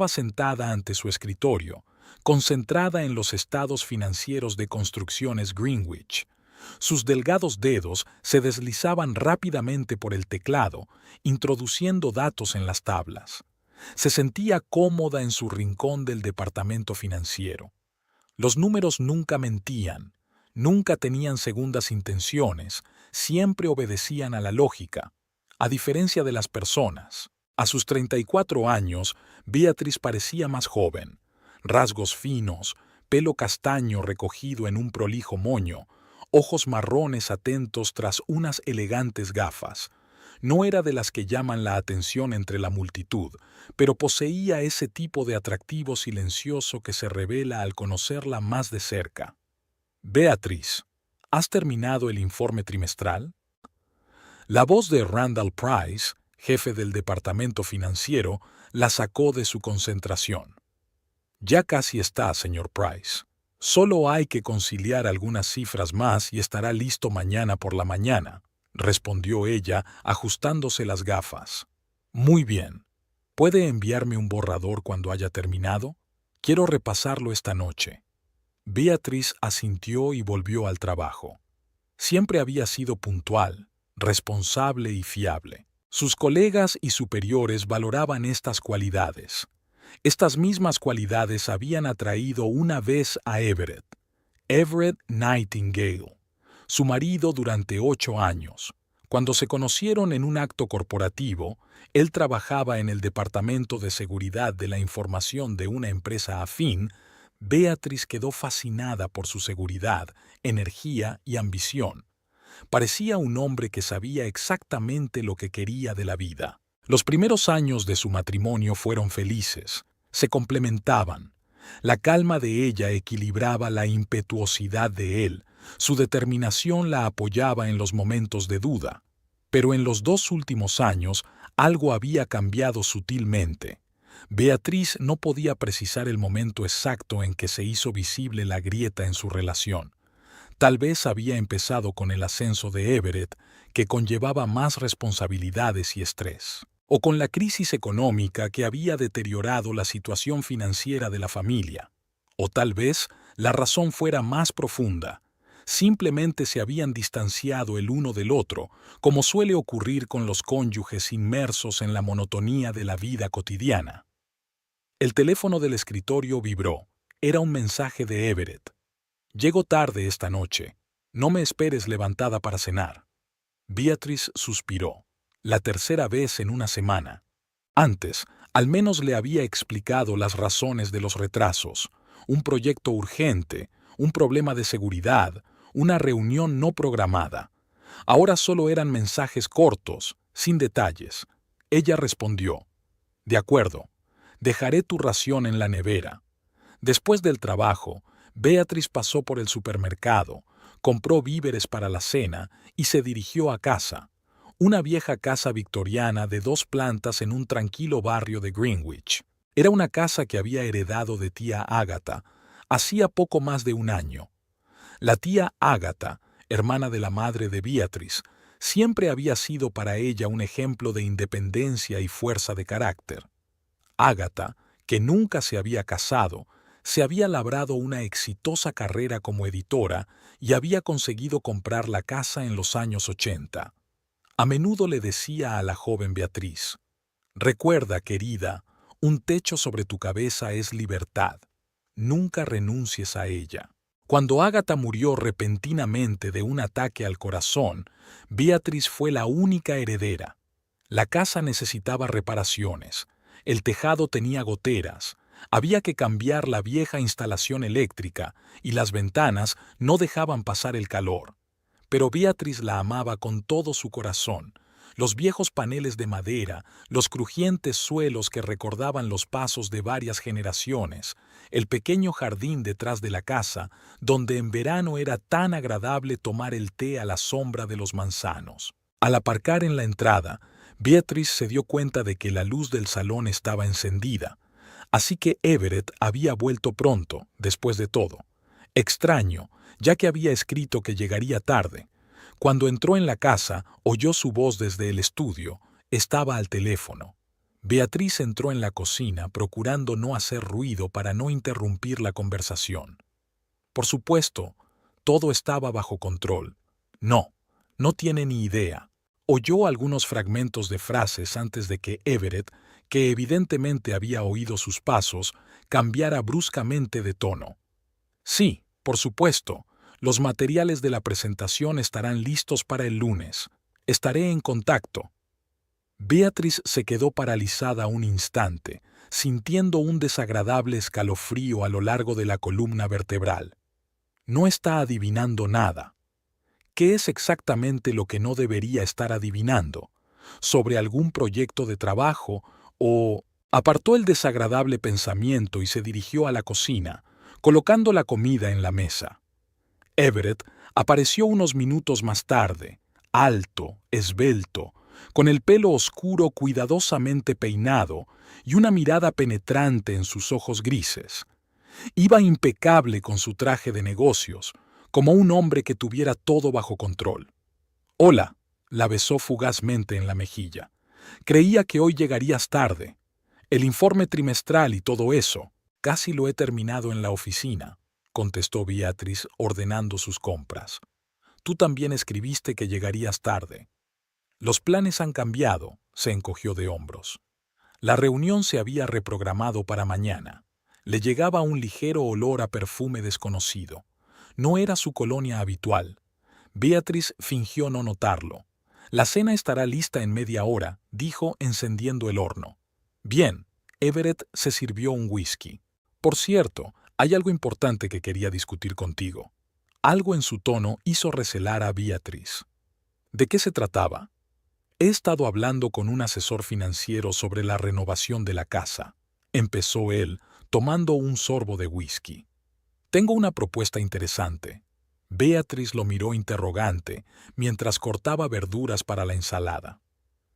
Estaba sentada ante su escritorio, concentrada en los estados financieros de Construcciones Greenwich. Sus delgados dedos se deslizaban rápidamente por el teclado, introduciendo datos en las tablas. Se sentía cómoda en su rincón del departamento financiero. Los números nunca mentían, nunca tenían segundas intenciones, siempre obedecían a la lógica. A diferencia de las personas, a sus 34 años, Beatriz parecía más joven. Rasgos finos, pelo castaño recogido en un prolijo moño, ojos marrones atentos tras unas elegantes gafas. No era de las que llaman la atención entre la multitud, pero poseía ese tipo de atractivo silencioso que se revela al conocerla más de cerca. Beatriz, ¿has terminado el informe trimestral? La voz de Randall Price, jefe del departamento financiero, la sacó de su concentración. Ya casi está, señor Price. Solo hay que conciliar algunas cifras más y estará listo mañana por la mañana, respondió ella, ajustándose las gafas. Muy bien. ¿Puede enviarme un borrador cuando haya terminado? Quiero repasarlo esta noche. Beatriz asintió y volvió al trabajo. Siempre había sido puntual, responsable y fiable. Sus colegas y superiores valoraban estas cualidades. Estas mismas cualidades habían atraído una vez a Everett Nightingale, su marido durante 8 años. Cuando se conocieron en un acto corporativo, él trabajaba en el Departamento de Seguridad de la Información de una empresa afín. Beatriz quedó fascinada por su seguridad, energía y ambición. Parecía un hombre que sabía exactamente lo que quería de la vida. Los primeros años de su matrimonio fueron felices, se complementaban. La calma de ella equilibraba la impetuosidad de él, su determinación la apoyaba en los momentos de duda. Pero en los 2 últimos años algo había cambiado sutilmente. Beatriz no podía precisar el momento exacto en que se hizo visible la grieta en su relación. Tal vez había empezado con el ascenso de Everett, que conllevaba más responsabilidades y estrés, o con la crisis económica que había deteriorado la situación financiera de la familia. O tal vez la razón fuera más profunda. Simplemente se habían distanciado el uno del otro, como suele ocurrir con los cónyuges inmersos en la monotonía de la vida cotidiana. El teléfono del escritorio vibró. Era un mensaje de Everett. Llego tarde esta noche. No me esperes levantada para cenar. Beatriz suspiró. La tercera vez en una semana. Antes, al menos le había explicado las razones de los retrasos. Un proyecto urgente, un problema de seguridad, una reunión no programada. Ahora solo eran mensajes cortos, sin detalles. Ella respondió: «De acuerdo, dejaré tu ración en la nevera». Después del trabajo, Beatriz pasó por el supermercado, compró víveres para la cena y se dirigió a casa, una vieja casa victoriana de 2 plantas en un tranquilo barrio de Greenwich. Era una casa que había heredado de tía Agatha hacía poco más de un año. La tía Agatha, hermana de la madre de Beatriz, siempre había sido para ella un ejemplo de independencia y fuerza de carácter. Agatha, que nunca se había casado, se había labrado una exitosa carrera como editora y había conseguido comprar la casa en los años 80. A menudo le decía a la joven Beatriz: «Recuerda, querida, un techo sobre tu cabeza es libertad. Nunca renuncies a ella». Cuando Agatha murió repentinamente de un ataque al corazón, Beatriz fue la única heredera. La casa necesitaba reparaciones, el tejado tenía goteras, había que cambiar la vieja instalación eléctrica y las ventanas no dejaban pasar el calor. Pero Beatriz la amaba con todo su corazón. Los viejos paneles de madera, los crujientes suelos que recordaban los pasos de varias generaciones, el pequeño jardín detrás de la casa, donde en verano era tan agradable tomar el té a la sombra de los manzanos. Al aparcar en la entrada, Beatriz se dio cuenta de que la luz del salón estaba encendida. Así que Everett había vuelto pronto, después de todo. Extraño, ya que había escrito que llegaría tarde. Cuando entró en la casa, oyó su voz desde el estudio. Estaba al teléfono. Beatriz entró en la cocina procurando no hacer ruido para no interrumpir la conversación. Por supuesto, todo estaba bajo control. No, no tiene ni idea. Oyó algunos fragmentos de frases antes de que Everett, que evidentemente había oído sus pasos, cambiara bruscamente de tono. Sí, por supuesto, los materiales de la presentación estarán listos para el lunes. Estaré en contacto. Beatriz se quedó paralizada un instante, sintiendo un desagradable escalofrío a lo largo de la columna vertebral. No está adivinando nada. ¿Qué es exactamente lo que no debería estar adivinando? ¿Sobre algún proyecto de trabajo o...? Apartó el desagradable pensamiento y se dirigió a la cocina, colocando la comida en la mesa. Everett apareció unos minutos más tarde, alto, esbelto, con el pelo oscuro cuidadosamente peinado y una mirada penetrante en sus ojos grises. Iba impecable con su traje de negocios, como un hombre que tuviera todo bajo control. «Hola», la besó fugazmente en la mejilla. «Creía que hoy llegarías tarde. El informe trimestral y todo eso, casi lo he terminado en la oficina», contestó Beatriz ordenando sus compras. «Tú también escribiste que llegarías tarde». «Los planes han cambiado», se encogió de hombros. La reunión se había reprogramado para mañana. Le llegaba un ligero olor a perfume desconocido. No era su colonia habitual. Beatriz fingió no notarlo. «La cena estará lista en media hora», dijo encendiendo el horno. «Bien», Everett se sirvió un whisky. «Por cierto, hay algo importante que quería discutir contigo». Algo en su tono hizo recelar a Beatriz. ¿De qué se trataba? «He estado hablando con un asesor financiero sobre la renovación de la casa», empezó él, tomando un sorbo de whisky. «Tengo una propuesta interesante». Beatriz lo miró interrogante mientras cortaba verduras para la ensalada.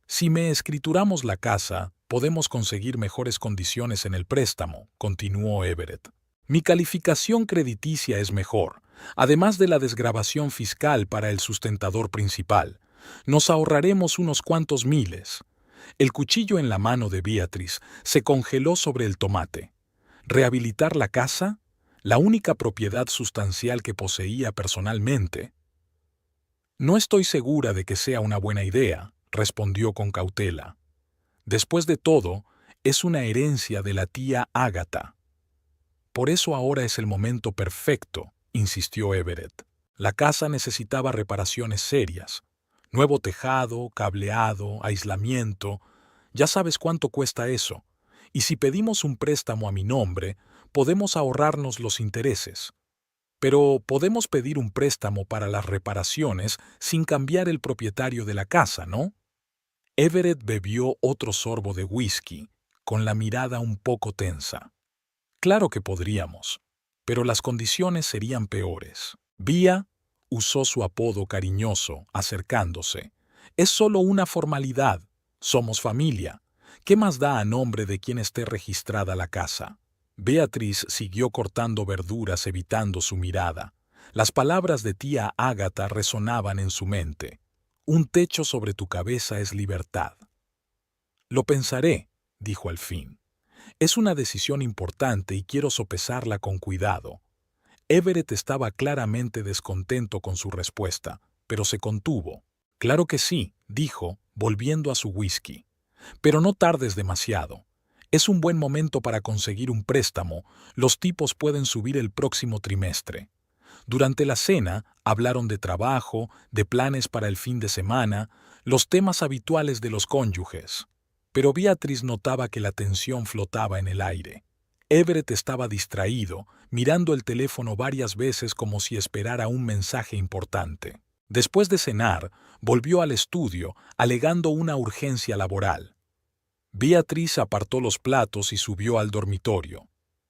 «Si me escrituramos la casa, podemos conseguir mejores condiciones en el préstamo», continuó Everett. «Mi calificación crediticia es mejor, además de la desgravación fiscal para el sustentador principal. Nos ahorraremos unos cuantos miles». El cuchillo en la mano de Beatriz se congeló sobre el tomate. ¿Rehabilitar la casa? La única propiedad sustancial que poseía personalmente. «No estoy segura de que sea una buena idea», respondió con cautela. «Después de todo, es una herencia de la tía Ágata». «Por eso ahora es el momento perfecto», insistió Everett. La casa necesitaba reparaciones serias. Nuevo tejado, cableado, aislamiento. Ya sabes cuánto cuesta eso. Y si pedimos un préstamo a mi nombre, podemos ahorrarnos los intereses. Pero podemos pedir un préstamo para las reparaciones sin cambiar el propietario de la casa, ¿no?» Everett bebió otro sorbo de whisky, con la mirada un poco tensa. «Claro que podríamos, pero las condiciones serían peores». Vía usó su apodo cariñoso, acercándose. «Es solo una formalidad. Somos familia. ¿Qué más da a nombre de quien esté registrada la casa?» Beatriz siguió cortando verduras evitando su mirada. Las palabras de tía Ágata resonaban en su mente. «Un techo sobre tu cabeza es libertad». «Lo pensaré», dijo al fin. «Es una decisión importante y quiero sopesarla con cuidado». Everett estaba claramente descontento con su respuesta, pero se contuvo. «Claro que sí», dijo, volviendo a su whisky. «Pero no tardes demasiado. Es un buen momento para conseguir un préstamo. Los tipos pueden subir el próximo trimestre». Durante la cena hablaron de trabajo, de planes para el fin de semana, los temas habituales de los cónyuges. Pero Beatriz notaba que la tensión flotaba en el aire. Everett estaba distraído, mirando el teléfono varias veces como si esperara un mensaje importante. Después de cenar, volvió al estudio, alegando una urgencia laboral. Beatriz apartó los platos y subió al dormitorio.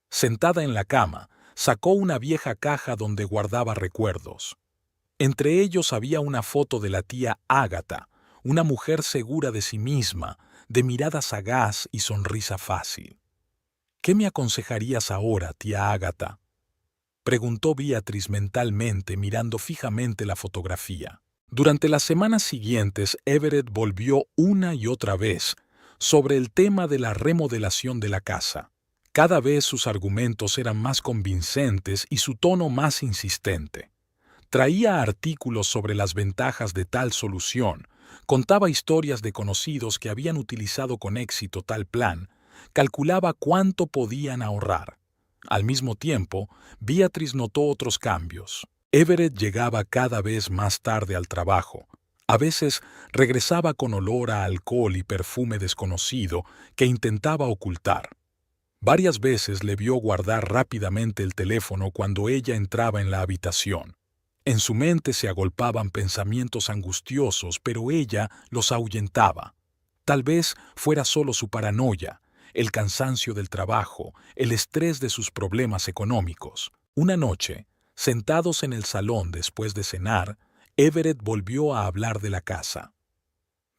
Sentada en la cama, sacó una vieja caja donde guardaba recuerdos. Entre ellos había una foto de la tía Ágata, una mujer segura de sí misma, de mirada sagaz y sonrisa fácil. «¿Qué me aconsejarías ahora, tía Ágata?», preguntó Beatriz mentalmente mirando fijamente la fotografía. Durante las semanas siguientes, Everett volvió una y otra vez, sobre el tema de la remodelación de la casa. Cada vez sus argumentos eran más convincentes y su tono más insistente. Traía artículos sobre las ventajas de tal solución, contaba historias de conocidos que habían utilizado con éxito tal plan, calculaba cuánto podían ahorrar. Al mismo tiempo, Beatrice notó otros cambios. Everett llegaba cada vez más tarde al trabajo. A veces regresaba con olor a alcohol y perfume desconocido que intentaba ocultar. Varias veces le vio guardar rápidamente el teléfono cuando ella entraba en la habitación. En su mente se agolpaban pensamientos angustiosos, pero ella los ahuyentaba. Tal vez fuera solo su paranoia, el cansancio del trabajo, el estrés de sus problemas económicos. Una noche, sentados en el salón después de cenar, Everett volvió a hablar de la casa.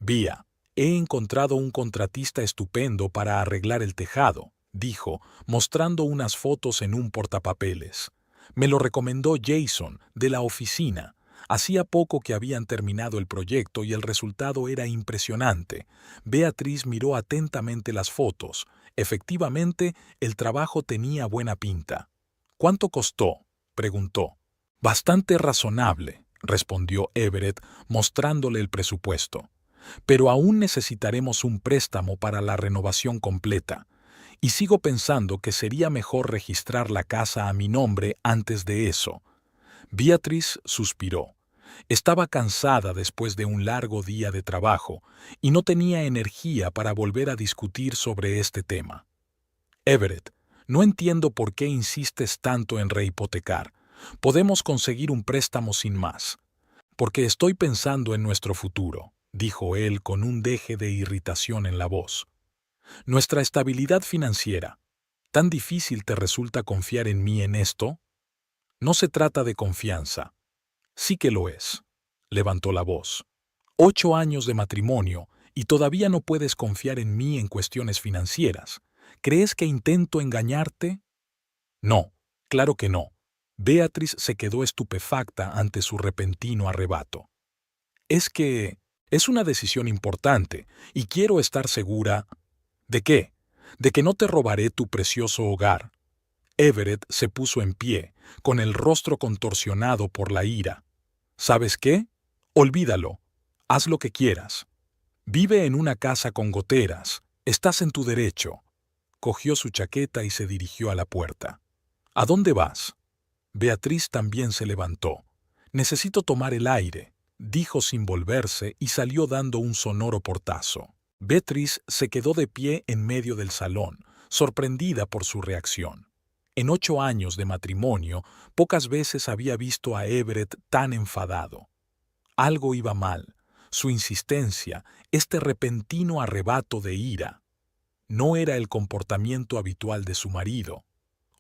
«Bea, he encontrado un contratista estupendo para arreglar el tejado», dijo, mostrando unas fotos en un portapapeles. «Me lo recomendó Jason, de la oficina. Hacía poco que habían terminado el proyecto y el resultado era impresionante». Beatriz miró atentamente las fotos. Efectivamente, el trabajo tenía buena pinta. «¿Cuánto costó?», preguntó. «Bastante razonable», respondió Everett, mostrándole el presupuesto. «Pero aún necesitaremos un préstamo para la renovación completa. Y sigo pensando que sería mejor registrar la casa a mi nombre antes de eso». Beatriz suspiró. Estaba cansada después de un largo día de trabajo y no tenía energía para volver a discutir sobre este tema. «Everett, no entiendo por qué insistes tanto en rehipotecar. Podemos conseguir un préstamo sin más». «Porque estoy pensando en nuestro futuro», dijo él con un deje de irritación en la voz. «Nuestra estabilidad financiera. ¿Tan difícil te resulta confiar en mí en esto?» «No se trata de confianza». «Sí que lo es», levantó la voz. 8 años de matrimonio y todavía no puedes confiar en mí en cuestiones financieras. ¿Crees que intento engañarte?» «No, claro que no». Beatriz se quedó estupefacta ante su repentino arrebato. Es una decisión importante y quiero estar segura». «¿De qué? ¿De que no te robaré tu precioso hogar?» Everett se puso en pie, con el rostro contorsionado por la ira. «¿Sabes qué? Olvídalo. Haz lo que quieras. Vive en una casa con goteras. Estás en tu derecho». Cogió su chaqueta y se dirigió a la puerta. «¿A dónde vas?» Beatriz también se levantó. «Necesito tomar el aire», dijo sin volverse y salió dando un sonoro portazo. Beatriz se quedó de pie en medio del salón, sorprendida por su reacción. En 8 años de matrimonio, pocas veces había visto a Everett tan enfadado. Algo iba mal. Su insistencia, este repentino arrebato de ira. No era el comportamiento habitual de su marido.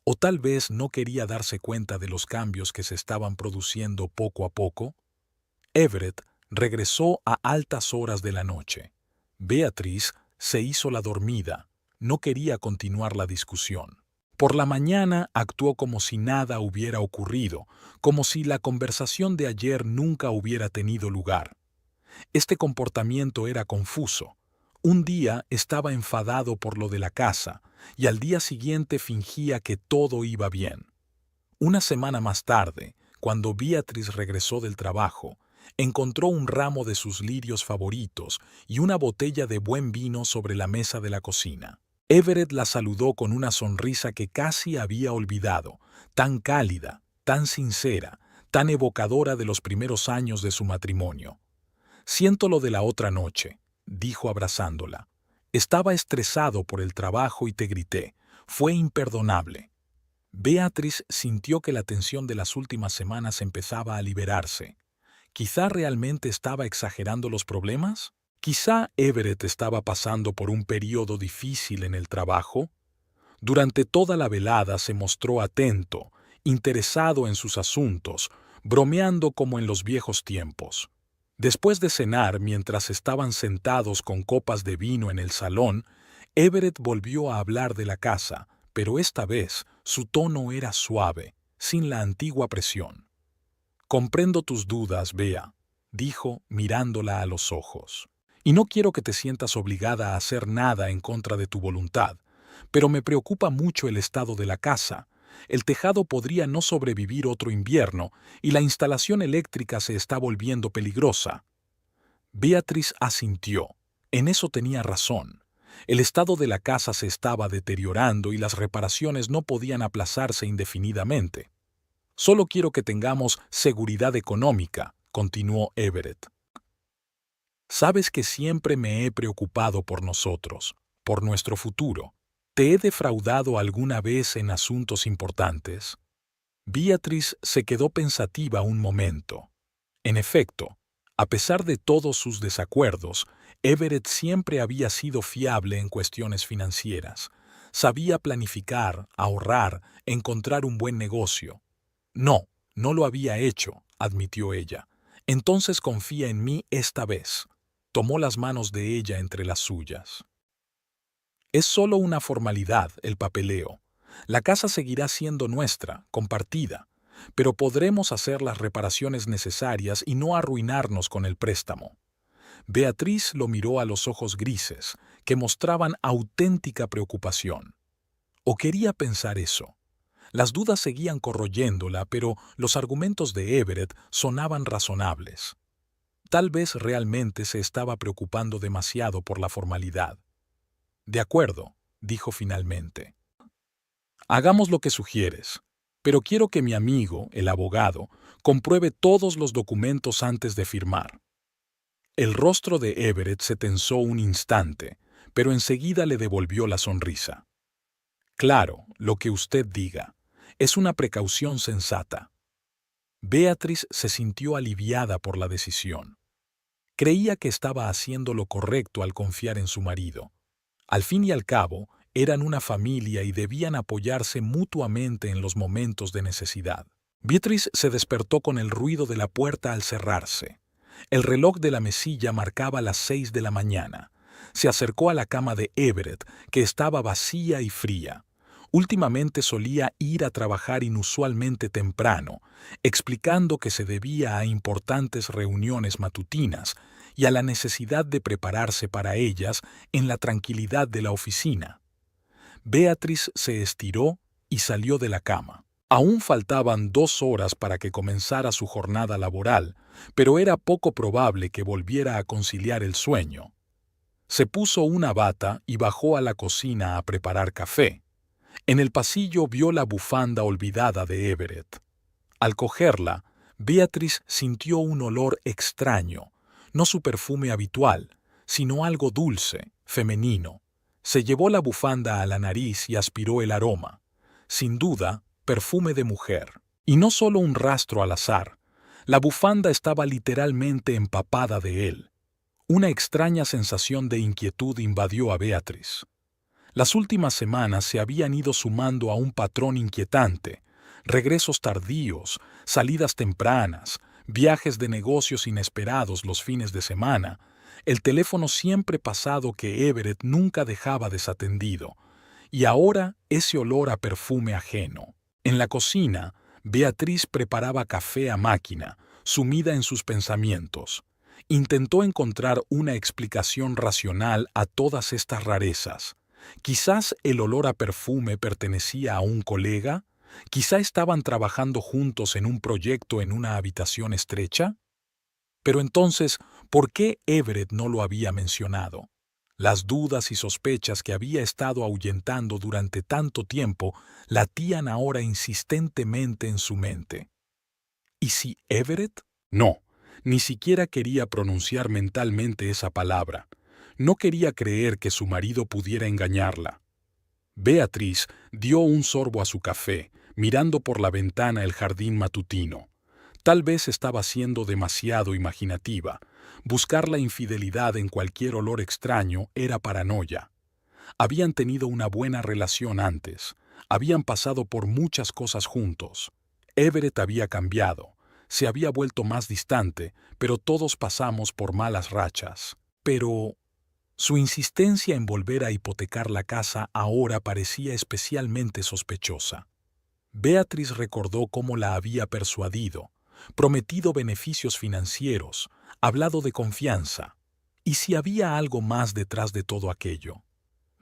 O tal vez no quería darse cuenta de los cambios que se estaban produciendo poco a poco. Everett regresó a altas horas de la noche. Beatriz se hizo la dormida. No quería continuar la discusión. Por la mañana actuó como si nada hubiera ocurrido, como si la conversación de ayer nunca hubiera tenido lugar. Este comportamiento era confuso. Un día estaba enfadado por lo de la casa y al día siguiente fingía que todo iba bien. Una semana más tarde, cuando Beatriz regresó del trabajo, encontró un ramo de sus lirios favoritos y una botella de buen vino sobre la mesa de la cocina. Everett la saludó con una sonrisa que casi había olvidado, tan cálida, tan sincera, tan evocadora de los primeros años de su matrimonio. «Siento lo de la otra noche», dijo abrazándola. «Estaba estresado por el trabajo y te grité. Fue imperdonable». Beatriz sintió que la tensión de las últimas semanas empezaba a liberarse. ¿Quizá realmente estaba exagerando los problemas? ¿Quizá Everett estaba pasando por un periodo difícil en el trabajo? Durante toda la velada se mostró atento, interesado en sus asuntos, bromeando como en los viejos tiempos. Después de cenar, mientras estaban sentados con copas de vino en el salón, Everett volvió a hablar de la casa, pero esta vez su tono era suave, sin la antigua presión. «Comprendo tus dudas, Bea», dijo mirándola a los ojos. Y no quiero que te sientas obligada a hacer nada en contra de tu voluntad, pero me preocupa mucho el estado de la casa. El tejado podría no sobrevivir otro invierno y la instalación eléctrica se está volviendo peligrosa. Beatriz asintió. En eso tenía razón. El estado de la casa se estaba deteriorando y las reparaciones no podían aplazarse indefinidamente. Solo quiero que tengamos seguridad económica, continuó Everett. Sabes que siempre me he preocupado por nosotros, por nuestro futuro. ¿Te he defraudado alguna vez en asuntos importantes? Beatriz se quedó pensativa un momento. En efecto, a pesar de todos sus desacuerdos, Everett siempre había sido fiable en cuestiones financieras. Sabía planificar, ahorrar, encontrar un buen negocio. No, no lo había hecho, admitió ella. Entonces confía en mí esta vez. Tomó las manos de ella entre las suyas. Es solo una formalidad, el papeleo. La casa seguirá siendo nuestra, compartida, pero podremos hacer las reparaciones necesarias y no arruinarnos con el préstamo. Beatriz lo miró a los ojos grises, que mostraban auténtica preocupación. ¿O quería pensar eso? Las dudas seguían corroyéndola, pero los argumentos de Everett sonaban razonables. Tal vez realmente se estaba preocupando demasiado por la formalidad. De acuerdo, dijo finalmente. Hagamos lo que sugieres, pero quiero que mi amigo, el abogado, compruebe todos los documentos antes de firmar. El rostro de Everett se tensó un instante, pero enseguida le devolvió la sonrisa. Claro, lo que usted diga. Es una precaución sensata. Beatriz se sintió aliviada por la decisión. Creía que estaba haciendo lo correcto al confiar en su marido. Al fin y al cabo, eran una familia y debían apoyarse mutuamente en los momentos de necesidad. Beatriz se despertó con el ruido de la puerta al cerrarse. El reloj de la mesilla marcaba las 6 de la mañana. Se acercó a la cama de Everett, que estaba vacía y fría. Últimamente solía ir a trabajar inusualmente temprano, explicando que se debía a importantes reuniones matutinas y a la necesidad de prepararse para ellas en la tranquilidad de la oficina. Beatriz se estiró y salió de la cama. Aún faltaban 2 horas para que comenzara su jornada laboral, pero era poco probable que volviera a conciliar el sueño. Se puso una bata y bajó a la cocina a preparar café. En el pasillo vio la bufanda olvidada de Everett. Al cogerla, Beatriz sintió un olor extraño, no su perfume habitual, sino algo dulce, femenino. Se llevó la bufanda a la nariz y aspiró el aroma. Sin duda, perfume de mujer. Y no solo un rastro al azar. La bufanda estaba literalmente empapada de él. Una extraña sensación de inquietud invadió a Beatriz. Las últimas semanas se habían ido sumando a un patrón inquietante: regresos tardíos, salidas tempranas, viajes de negocios inesperados los fines de semana, el teléfono siempre pasado que Everett nunca dejaba desatendido, y ahora ese olor a perfume ajeno. En la cocina, Beatriz preparaba café a máquina, sumida en sus pensamientos. Intentó encontrar una explicación racional a todas estas rarezas. Quizás el olor a perfume pertenecía a un colega, quizá estaban trabajando juntos en un proyecto en una habitación estrecha. Pero entonces, ¿por qué Everett no lo había mencionado? Las dudas y sospechas que había estado ahuyentando durante tanto tiempo latían ahora insistentemente en su mente. ¿Y si Everett? No, ni siquiera quería pronunciar mentalmente esa palabra. No quería creer que su marido pudiera engañarla. Beatriz dio un sorbo a su café, mirando por la ventana el jardín matutino. Tal vez estaba siendo demasiado imaginativa. Buscar la infidelidad en cualquier olor extraño era paranoia. Habían tenido una buena relación antes. Habían pasado por muchas cosas juntos. Everett había cambiado. Se había vuelto más distante, pero todos pasamos por malas rachas. Pero su insistencia en volver a hipotecar la casa ahora parecía especialmente sospechosa. Beatriz recordó cómo la había persuadido, prometido beneficios financieros, hablado de confianza. ¿Y si había algo más detrás de todo aquello?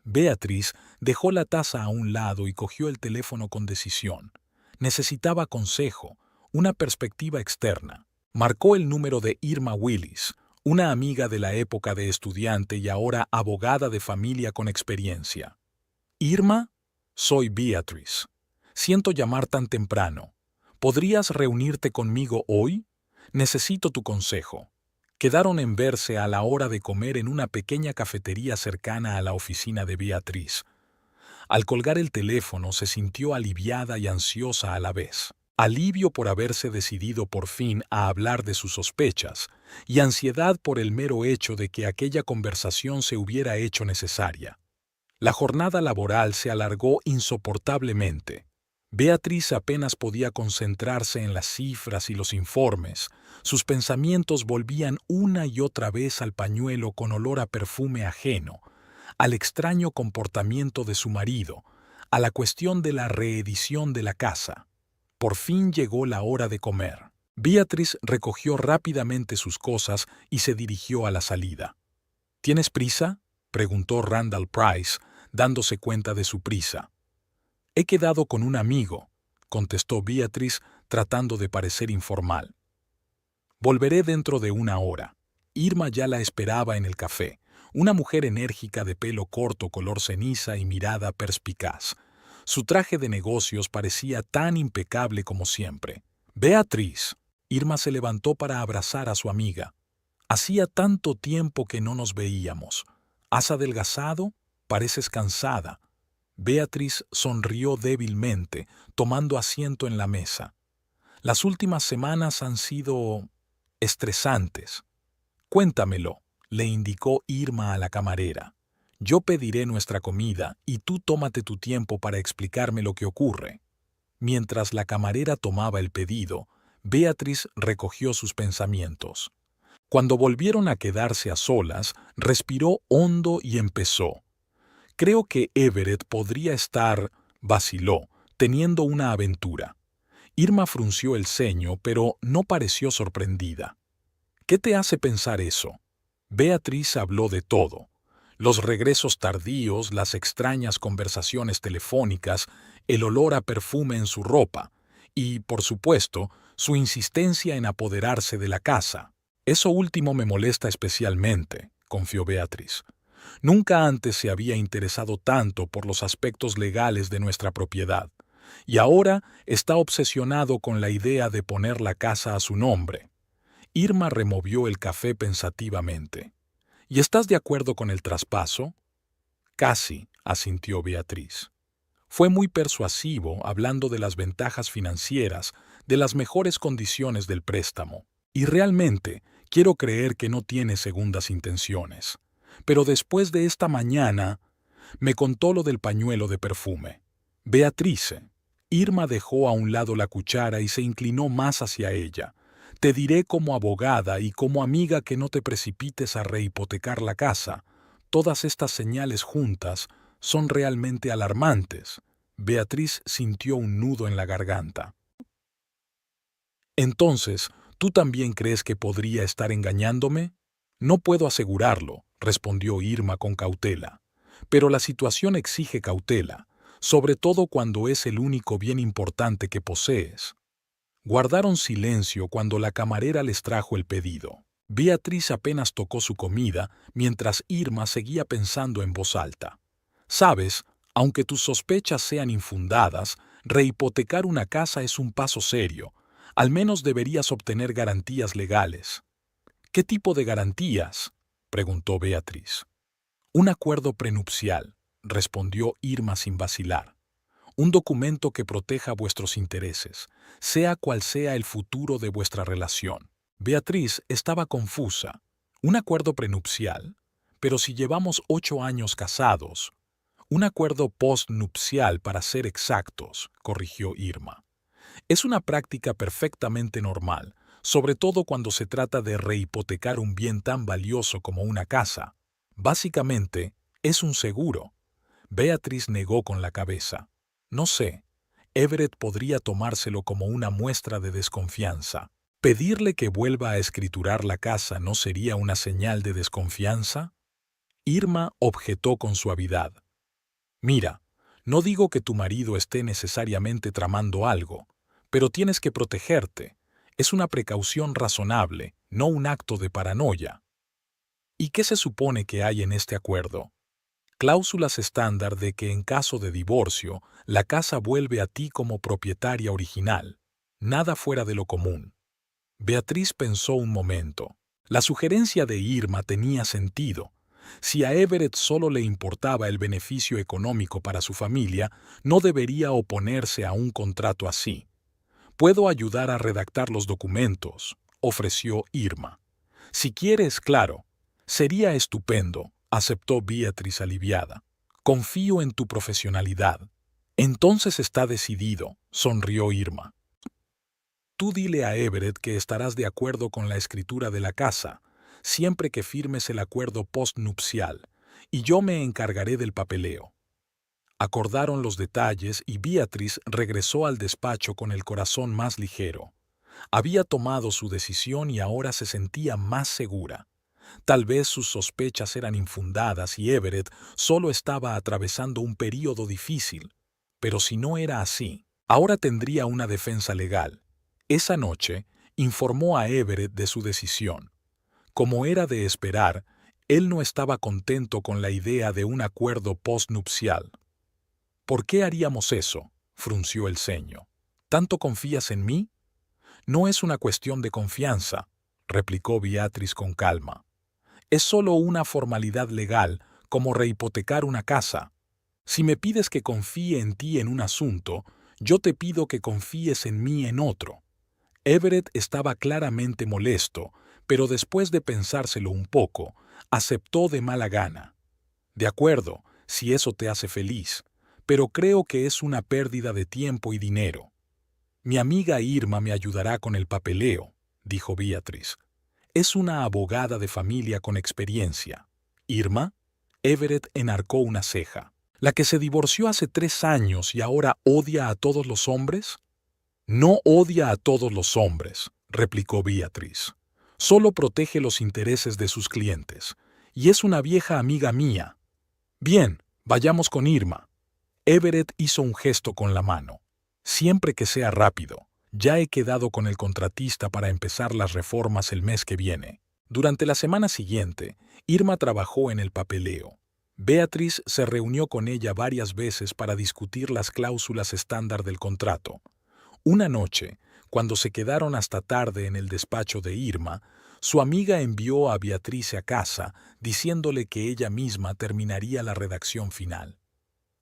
Beatriz dejó la taza a un lado y cogió el teléfono con decisión. Necesitaba consejo, una perspectiva externa. Marcó el número de Irma Willis, una amiga de la época de estudiante y ahora abogada de familia con experiencia. Irma, soy Beatriz. Siento llamar tan temprano. ¿Podrías reunirte conmigo hoy? Necesito tu consejo. Quedaron en verse a la hora de comer en una pequeña cafetería cercana a la oficina de Beatriz. Al colgar el teléfono se sintió aliviada y ansiosa a la vez. Alivio por haberse decidido por fin a hablar de sus sospechas, y ansiedad por el mero hecho de que aquella conversación se hubiera hecho necesaria. La jornada laboral se alargó insoportablemente. Beatriz apenas podía concentrarse en las cifras y los informes. Sus pensamientos volvían una y otra vez al pañuelo con olor a perfume ajeno, al extraño comportamiento de su marido, a la cuestión de la reedición de la casa. Por fin llegó la hora de comer. Beatriz recogió rápidamente sus cosas y se dirigió a la salida. ¿Tienes prisa?, preguntó Randall Price, dándose cuenta de su prisa. He quedado con un amigo, contestó Beatriz, tratando de parecer informal. Volveré dentro de una hora. Irma ya la esperaba en el café, una mujer enérgica de pelo corto color ceniza y mirada perspicaz. Su traje de negocios parecía tan impecable como siempre. Beatriz. Irma se levantó para abrazar a su amiga. Hacía tanto tiempo que no nos veíamos. ¿Has adelgazado? Pareces cansada. Beatriz sonrió débilmente, tomando asiento en la mesa. Las últimas semanas han sido estresantes. Cuéntamelo, le indicó Irma a la camarera. Yo pediré nuestra comida y tú tómate tu tiempo para explicarme lo que ocurre. Mientras la camarera tomaba el pedido, Beatriz recogió sus pensamientos. Cuando volvieron a quedarse a solas, respiró hondo y empezó. Creo que Everett podría estar, vaciló, teniendo una aventura. Irma frunció el ceño, pero no pareció sorprendida. ¿Qué te hace pensar eso? Beatriz habló de todo. Los regresos tardíos, las extrañas conversaciones telefónicas, el olor a perfume en su ropa y, por supuesto, su insistencia en apoderarse de la casa. Eso último me molesta especialmente, confió Beatriz. Nunca antes se había interesado tanto por los aspectos legales de nuestra propiedad, y ahora está obsesionado con la idea de poner la casa a su nombre. Irma removió el café pensativamente. ¿Y estás de acuerdo con el traspaso? Casi, asintió Beatriz. Fue muy persuasivo hablando de las ventajas financieras, de las mejores condiciones del préstamo. Y realmente, quiero creer que no tiene segundas intenciones. Pero después de esta mañana, me contó lo del pañuelo de perfume. Beatriz. Irma dejó a un lado la cuchara y se inclinó más hacia ella. Te diré como abogada y como amiga que no te precipites a rehipotecar la casa. Todas estas señales juntas son realmente alarmantes. Beatriz sintió un nudo en la garganta. Entonces, ¿tú también crees que podría estar engañándome? No puedo asegurarlo, respondió Irma con cautela. Pero la situación exige cautela, sobre todo cuando es el único bien importante que posees. Guardaron silencio cuando la camarera les trajo el pedido. Beatriz apenas tocó su comida, mientras Irma seguía pensando en voz alta. Sabes, aunque tus sospechas sean infundadas, rehipotecar una casa es un paso serio. Al menos deberías obtener garantías legales. ¿Qué tipo de garantías?, preguntó Beatriz. Un acuerdo prenupcial, respondió Irma sin vacilar. Un documento que proteja vuestros intereses, sea cual sea el futuro de vuestra relación. Beatriz estaba confusa. ¿Un acuerdo prenupcial? Pero si llevamos 8 años casados. Un acuerdo postnupcial para ser exactos, corrigió Irma. Es una práctica perfectamente normal, sobre todo cuando se trata de rehipotecar un bien tan valioso como una casa. Básicamente, es un seguro. Beatriz negó con la cabeza. No sé, Everett podría tomárselo como una muestra de desconfianza. ¿Pedirle que vuelva a escriturar la casa no sería una señal de desconfianza? Irma objetó con suavidad. Mira, no digo que tu marido esté necesariamente tramando algo, pero tienes que protegerte. Es una precaución razonable, no un acto de paranoia. ¿Y qué se supone que hay en este acuerdo? Cláusulas estándar de que en caso de divorcio, la casa vuelve a ti como propietaria original. Nada fuera de lo común. Beatriz pensó un momento. La sugerencia de Irma tenía sentido. Si a Everett solo le importaba el beneficio económico para su familia, no debería oponerse a un contrato así. «Puedo ayudar a redactar los documentos», ofreció Irma. «Si quieres, claro. Sería estupendo», aceptó Beatriz aliviada. «Confío en tu profesionalidad». «Entonces está decidido», sonrió Irma. «Tú dile a Everett que estarás de acuerdo con la escritura de la casa, siempre que firmes el acuerdo postnupcial, y yo me encargaré del papeleo». Acordaron los detalles y Beatriz regresó al despacho con el corazón más ligero. Había tomado su decisión y ahora se sentía más segura. Tal vez sus sospechas eran infundadas y Everett solo estaba atravesando un período difícil. Pero si no era así, ahora tendría una defensa legal. Esa noche, informó a Everett de su decisión. Como era de esperar, él no estaba contento con la idea de un acuerdo postnupcial. «¿Por qué haríamos eso?», frunció el ceño. «¿Tanto confías en mí?». «No es una cuestión de confianza», replicó Beatriz con calma. «Es solo una formalidad legal, como rehipotecar una casa. Si me pides que confíe en ti en un asunto, yo te pido que confíes en mí en otro». Everett estaba claramente molesto, pero después de pensárselo un poco, aceptó de mala gana. «De acuerdo, si eso te hace feliz, pero creo que es una pérdida de tiempo y dinero». «Mi amiga Irma me ayudará con el papeleo», dijo Beatriz. «Es una abogada de familia con experiencia». «¿Irma?». Everett enarcó una ceja. «¿La que se divorció hace 3 años y ahora odia a todos los hombres?». «No odia a todos los hombres», replicó Beatriz. «Solo protege los intereses de sus clientes. Y es una vieja amiga mía». «Bien, vayamos con Irma». Everett hizo un gesto con la mano. «Siempre que sea rápido. Ya he quedado con el contratista para empezar las reformas el mes que viene». Durante la semana siguiente, Irma trabajó en el papeleo. Beatriz se reunió con ella varias veces para discutir las cláusulas estándar del contrato. Una noche, cuando se quedaron hasta tarde en el despacho de Irma, su amiga envió a Beatriz a casa diciéndole que ella misma terminaría la redacción final.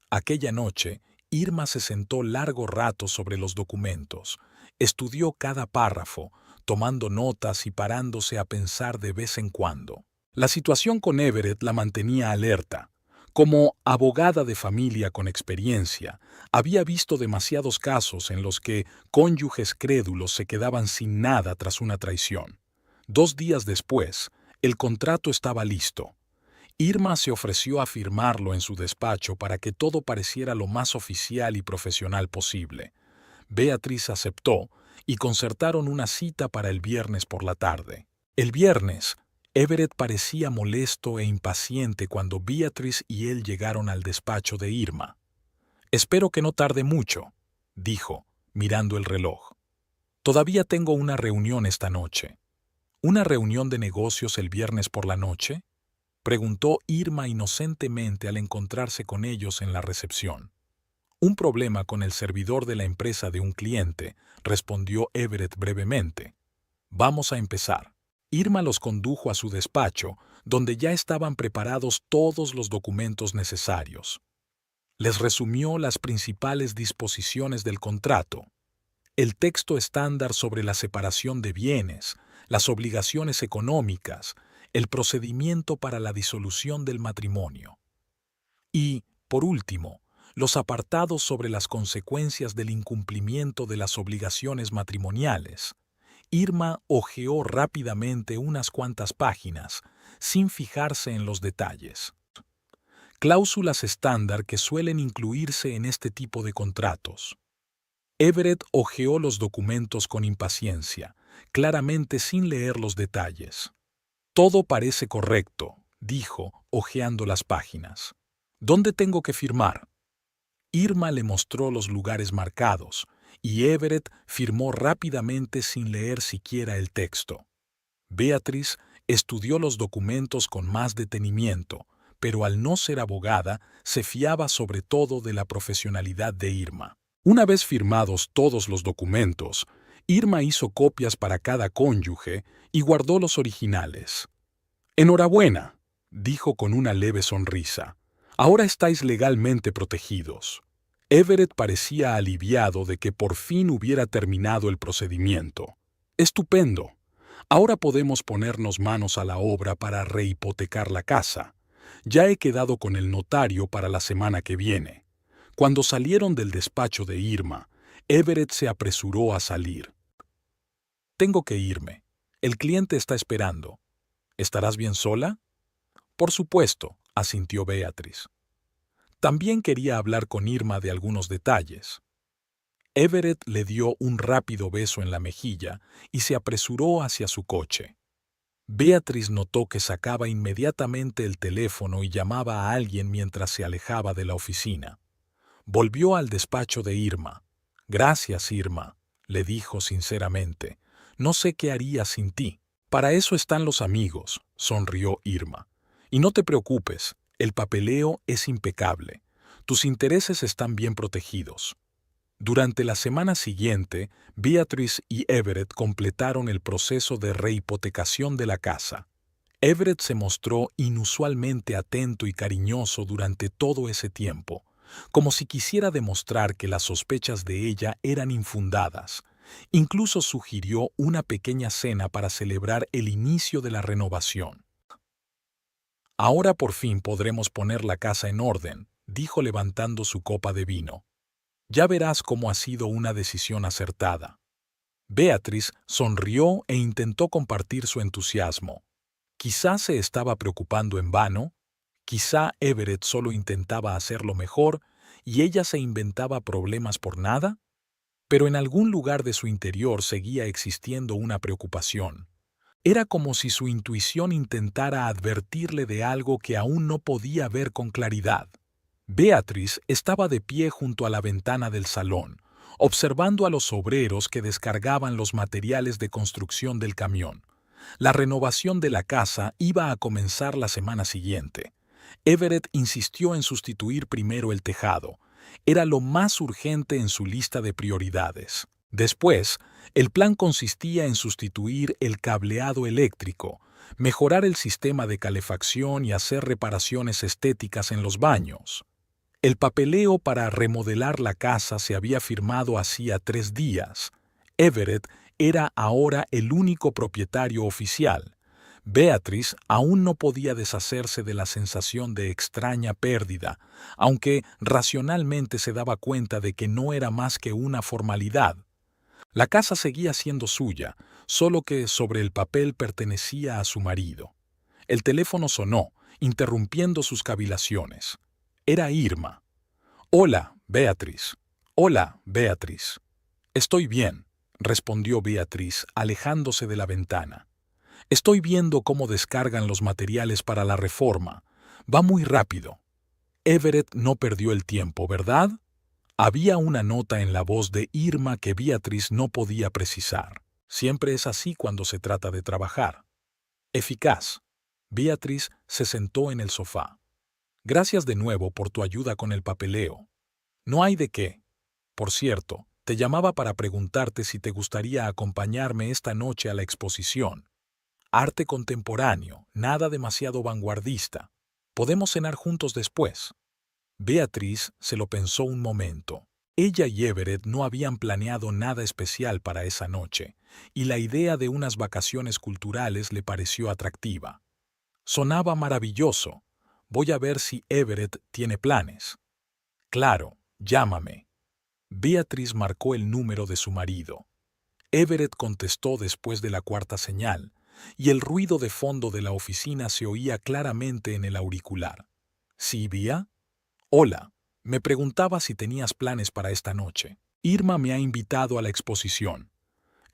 Aquella noche, Irma se sentó largo rato sobre los documentos, estudió cada párrafo, tomando notas y parándose a pensar de vez en cuando. La situación con Everett la mantenía alerta. Como abogada de familia con experiencia, había visto demasiados casos en los que cónyuges crédulos se quedaban sin nada tras una traición. 2 días después, el contrato estaba listo. Irma se ofreció a firmarlo en su despacho para que todo pareciera lo más oficial y profesional posible. Beatriz aceptó y concertaron una cita para el viernes por la tarde. El viernes, Everett parecía molesto e impaciente cuando Beatriz y él llegaron al despacho de Irma. «Espero que no tarde mucho», dijo, mirando el reloj. «Todavía tengo una reunión esta noche». «¿Una reunión de negocios el viernes por la noche?», preguntó Irma inocentemente al encontrarse con ellos en la recepción. «Un problema con el servidor de la empresa de un cliente», respondió Everett brevemente. «Vamos a empezar». Irma los condujo a su despacho, donde ya estaban preparados todos los documentos necesarios. Les resumió las principales disposiciones del contrato: el texto estándar sobre la separación de bienes, las obligaciones económicas, el procedimiento para la disolución del matrimonio. Y, por último, los apartados sobre las consecuencias del incumplimiento de las obligaciones matrimoniales. Irma hojeó rápidamente unas cuantas páginas, sin fijarse en los detalles. Cláusulas estándar que suelen incluirse en este tipo de contratos. Everett hojeó los documentos con impaciencia, claramente sin leer los detalles. Todo parece correcto, dijo, hojeando las páginas. ¿Dónde tengo que firmar? Irma le mostró los lugares marcados, y Everett firmó rápidamente sin leer siquiera el texto. Beatriz estudió los documentos con más detenimiento, pero al no ser abogada, se fiaba sobre todo de la profesionalidad de Irma. Una vez firmados todos los documentos, Irma hizo copias para cada cónyuge y guardó los originales. «Enhorabuena», dijo con una leve sonrisa. «Ahora estáis legalmente protegidos». Everett parecía aliviado de que por fin hubiera terminado el procedimiento. «Estupendo. Ahora podemos ponernos manos a la obra para rehipotecar la casa. Ya he quedado con el notario para la semana que viene». Cuando salieron del despacho de Irma, Everett se apresuró a salir. «Tengo que irme. El cliente está esperando. ¿Estarás bien sola?» «Por supuesto», asintió Beatriz. También quería hablar con Irma de algunos detalles. Everett le dio un rápido beso en la mejilla y se apresuró hacia su coche. Beatriz notó que sacaba inmediatamente el teléfono y llamaba a alguien mientras se alejaba de la oficina. Volvió al despacho de Irma. «Gracias, Irma», le dijo sinceramente. «No sé qué haría sin ti». «Para eso están los amigos», sonrió Irma. «Y no te preocupes, el papeleo es impecable. Tus intereses están bien protegidos». Durante la semana siguiente, Beatriz y Everett completaron el proceso de rehipotecación de la casa. Everett se mostró inusualmente atento y cariñoso durante todo ese tiempo, como si quisiera demostrar que las sospechas de ella eran infundadas. Incluso sugirió una pequeña cena para celebrar el inicio de la renovación. «Ahora por fin podremos poner la casa en orden», dijo levantando su copa de vino. «Ya verás cómo ha sido una decisión acertada». Beatriz sonrió e intentó compartir su entusiasmo. Quizá se estaba preocupando en vano, quizá Everett solo intentaba hacerlo mejor y ella se inventaba problemas por nada, pero en algún lugar de su interior seguía existiendo una preocupación. Era como si su intuición intentara advertirle de algo que aún no podía ver con claridad. Beatriz estaba de pie junto a la ventana del salón, observando a los obreros que descargaban los materiales de construcción del camión. La renovación de la casa iba a comenzar la semana siguiente. Everett insistió en sustituir primero el tejado. Era lo más urgente en su lista de prioridades. Después, el plan consistía en sustituir el cableado eléctrico, mejorar el sistema de calefacción y hacer reparaciones estéticas en los baños. El papeleo para remodelar la casa se había firmado hacía 3 días. Everett era ahora el único propietario oficial. Beatriz aún no podía deshacerse de la sensación de extraña pérdida, aunque racionalmente se daba cuenta de que no era más que una formalidad. La casa seguía siendo suya, solo que sobre el papel pertenecía a su marido. El teléfono sonó, interrumpiendo sus cavilaciones. Era Irma. «Hola, Beatriz». «Hola, Beatriz». «Estoy bien», respondió Beatriz, alejándose de la ventana. «Estoy viendo cómo descargan los materiales para la reforma. Va muy rápido». Everett no perdió el tiempo, ¿verdad? Había una nota en la voz de Irma que Beatriz no podía precisar. Siempre es así cuando se trata de trabajar. Eficaz. Beatriz se sentó en el sofá. «Gracias de nuevo por tu ayuda con el papeleo». «No hay de qué. Por cierto, te llamaba para preguntarte si te gustaría acompañarme esta noche a la exposición. Arte contemporáneo, nada demasiado vanguardista. Podemos cenar juntos después». Beatriz se lo pensó un momento. Ella y Everett no habían planeado nada especial para esa noche, y la idea de unas vacaciones culturales le pareció atractiva. Sonaba maravilloso. Voy a ver si Everett tiene planes. «Claro, llámame». Beatriz marcó el número de su marido. Everett contestó después de la 4ª señal, y el ruido de fondo de la oficina se oía claramente en el auricular. «¿Sí, Bea?» «Hola, me preguntaba si tenías planes para esta noche. Irma me ha invitado a la exposición».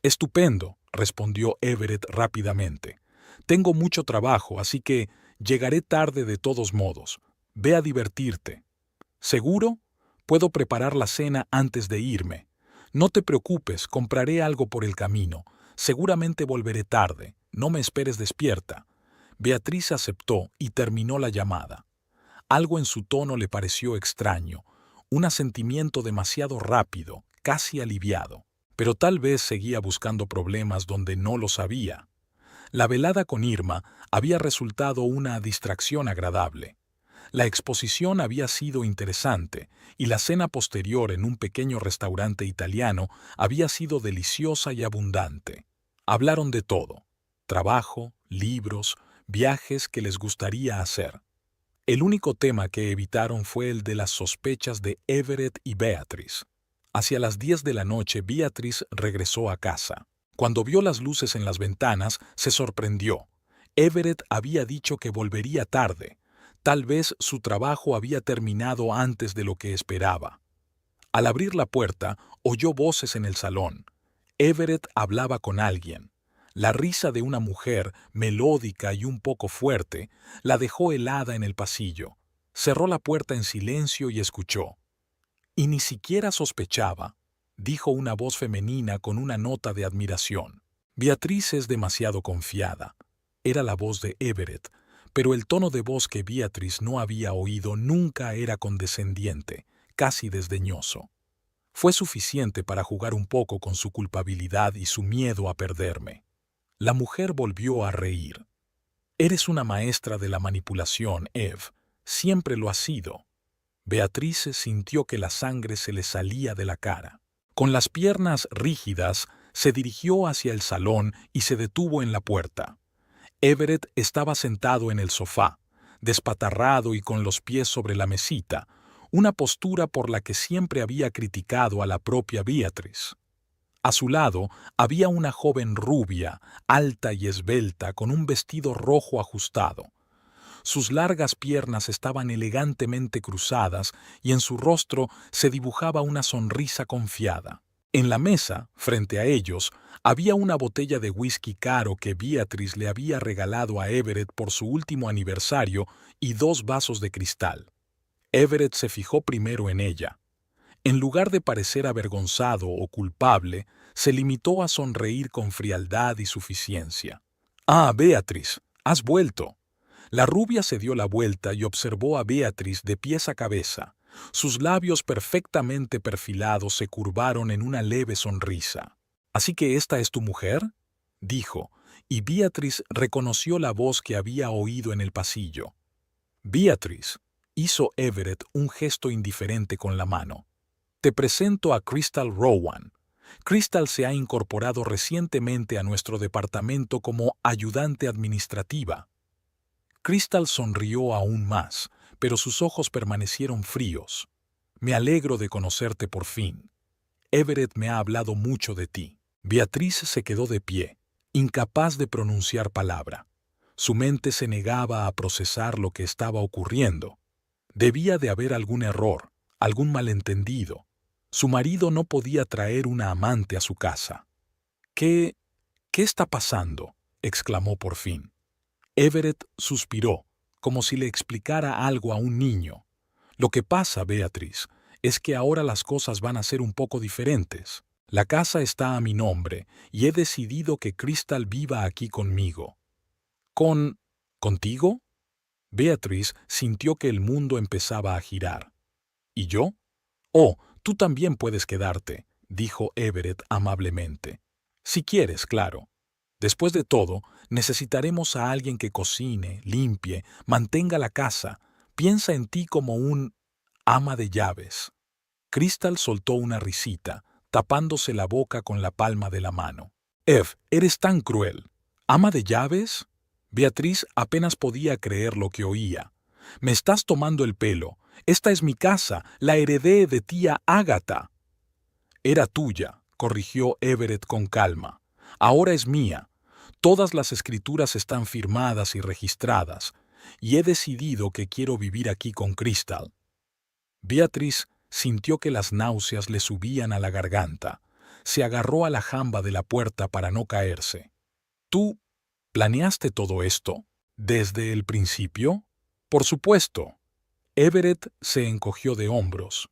«Estupendo. respondió Everett rápidamente. Tengo mucho trabajo, así que llegaré tarde de todos modos. Ve a divertirte. ¿Seguro? Puedo preparar la cena antes de irme. No te preocupes, compraré algo por el camino. Seguramente volveré tarde. No me esperes despierta. Beatriz aceptó y terminó la llamada. Algo en su tono le pareció extraño, un asentimiento demasiado rápido, casi aliviado. Pero tal vez seguía buscando problemas donde no los había. La velada con Irma había resultado una distracción agradable. La exposición había sido interesante y la cena posterior en un pequeño restaurante italiano había sido deliciosa y abundante. Hablaron de todo: trabajo, libros, viajes que les gustaría hacer. El único tema que evitaron fue el de las sospechas de Everett y Beatriz. Hacia las 10 de la noche, Beatriz regresó a casa. Cuando vio las luces en las ventanas, se sorprendió. Everett había dicho que volvería tarde. Tal vez su trabajo había terminado antes de lo que esperaba. Al abrir la puerta, oyó voces en el salón. Everett hablaba con alguien. La risa de una mujer, melódica y un poco fuerte, la dejó helada en el pasillo. Cerró la puerta en silencio y escuchó. Y ni siquiera sospechaba, dijo una voz femenina con una nota de admiración. Beatriz es demasiado confiada. Era la voz de Everett, pero el tono de voz que Beatriz no había oído nunca era condescendiente, casi desdeñoso. Fue suficiente para jugar un poco con su culpabilidad y su miedo a perderme. La mujer volvió a reír. Eres una maestra de la manipulación, Eve. Siempre lo has sido. Beatriz sintió que la sangre se le salía de la cara. Con las piernas rígidas, se dirigió hacia el salón y se detuvo en la puerta. Everett estaba sentado en el sofá, despatarrado y con los pies sobre la mesita, una postura por la que siempre había criticado a la propia Beatriz. A su lado había una joven rubia, alta y esbelta, con un vestido rojo ajustado. Sus largas piernas estaban elegantemente cruzadas y en su rostro se dibujaba una sonrisa confiada. En la mesa, frente a ellos, había una botella de whisky caro que Beatriz le había regalado a Everett por su último aniversario y 2 vasos de cristal. Everett se fijó primero en ella. En lugar de parecer avergonzado o culpable, se limitó a sonreír con frialdad y suficiencia. «Ah, Beatriz, has vuelto». La rubia se dio la vuelta y observó a Beatriz de pies a cabeza. Sus labios perfectamente perfilados se curvaron en una leve sonrisa. «¿Así que esta es tu mujer?», dijo, y Beatriz reconoció la voz que había oído en el pasillo. «Beatriz», hizo Everett un gesto indiferente con la mano. «Te presento a Crystal Rowan. Crystal se ha incorporado recientemente a nuestro departamento como ayudante administrativa». Crystal sonrió aún más, pero sus ojos permanecieron fríos. «Me alegro de conocerte por fin. Everett me ha hablado mucho de ti». Beatriz se quedó de pie, incapaz de pronunciar palabra. Su mente se negaba a procesar lo que estaba ocurriendo. Debía de haber algún error, algún malentendido. Su marido no podía traer una amante a su casa. ¿Qué está pasando?», exclamó por fin. Everett suspiró, como si le explicara algo a un niño. «Lo que pasa, Beatriz, es que ahora las cosas van a ser un poco diferentes. La casa está a mi nombre y he decidido que Crystal viva aquí conmigo». ¿Contigo? Beatriz sintió que el mundo empezaba a girar. ¿Y yo? «Oh, tú también puedes quedarte», dijo Everett amablemente. «Si quieres, claro. Después de todo, necesitaremos a alguien que cocine, limpie, mantenga la casa. Piensa en ti como un ama de llaves». Crystal soltó una risita, tapándose la boca con la palma de la mano. «Eve, eres tan cruel. ¿Ama de llaves?». Beatriz apenas podía creer lo que oía. «Me estás tomando el pelo. Esta es mi casa, la heredé de tía Ágata». «Era tuya», corrigió Everett con calma. «Ahora es mía. Todas las escrituras están firmadas y registradas, y he decidido que quiero vivir aquí con Crystal». Beatriz sintió que las náuseas le subían a la garganta. se agarró a la jamba de la puerta para no caerse. ¿Tú planeaste todo esto desde el principio? Por supuesto. Everett se encogió de hombros.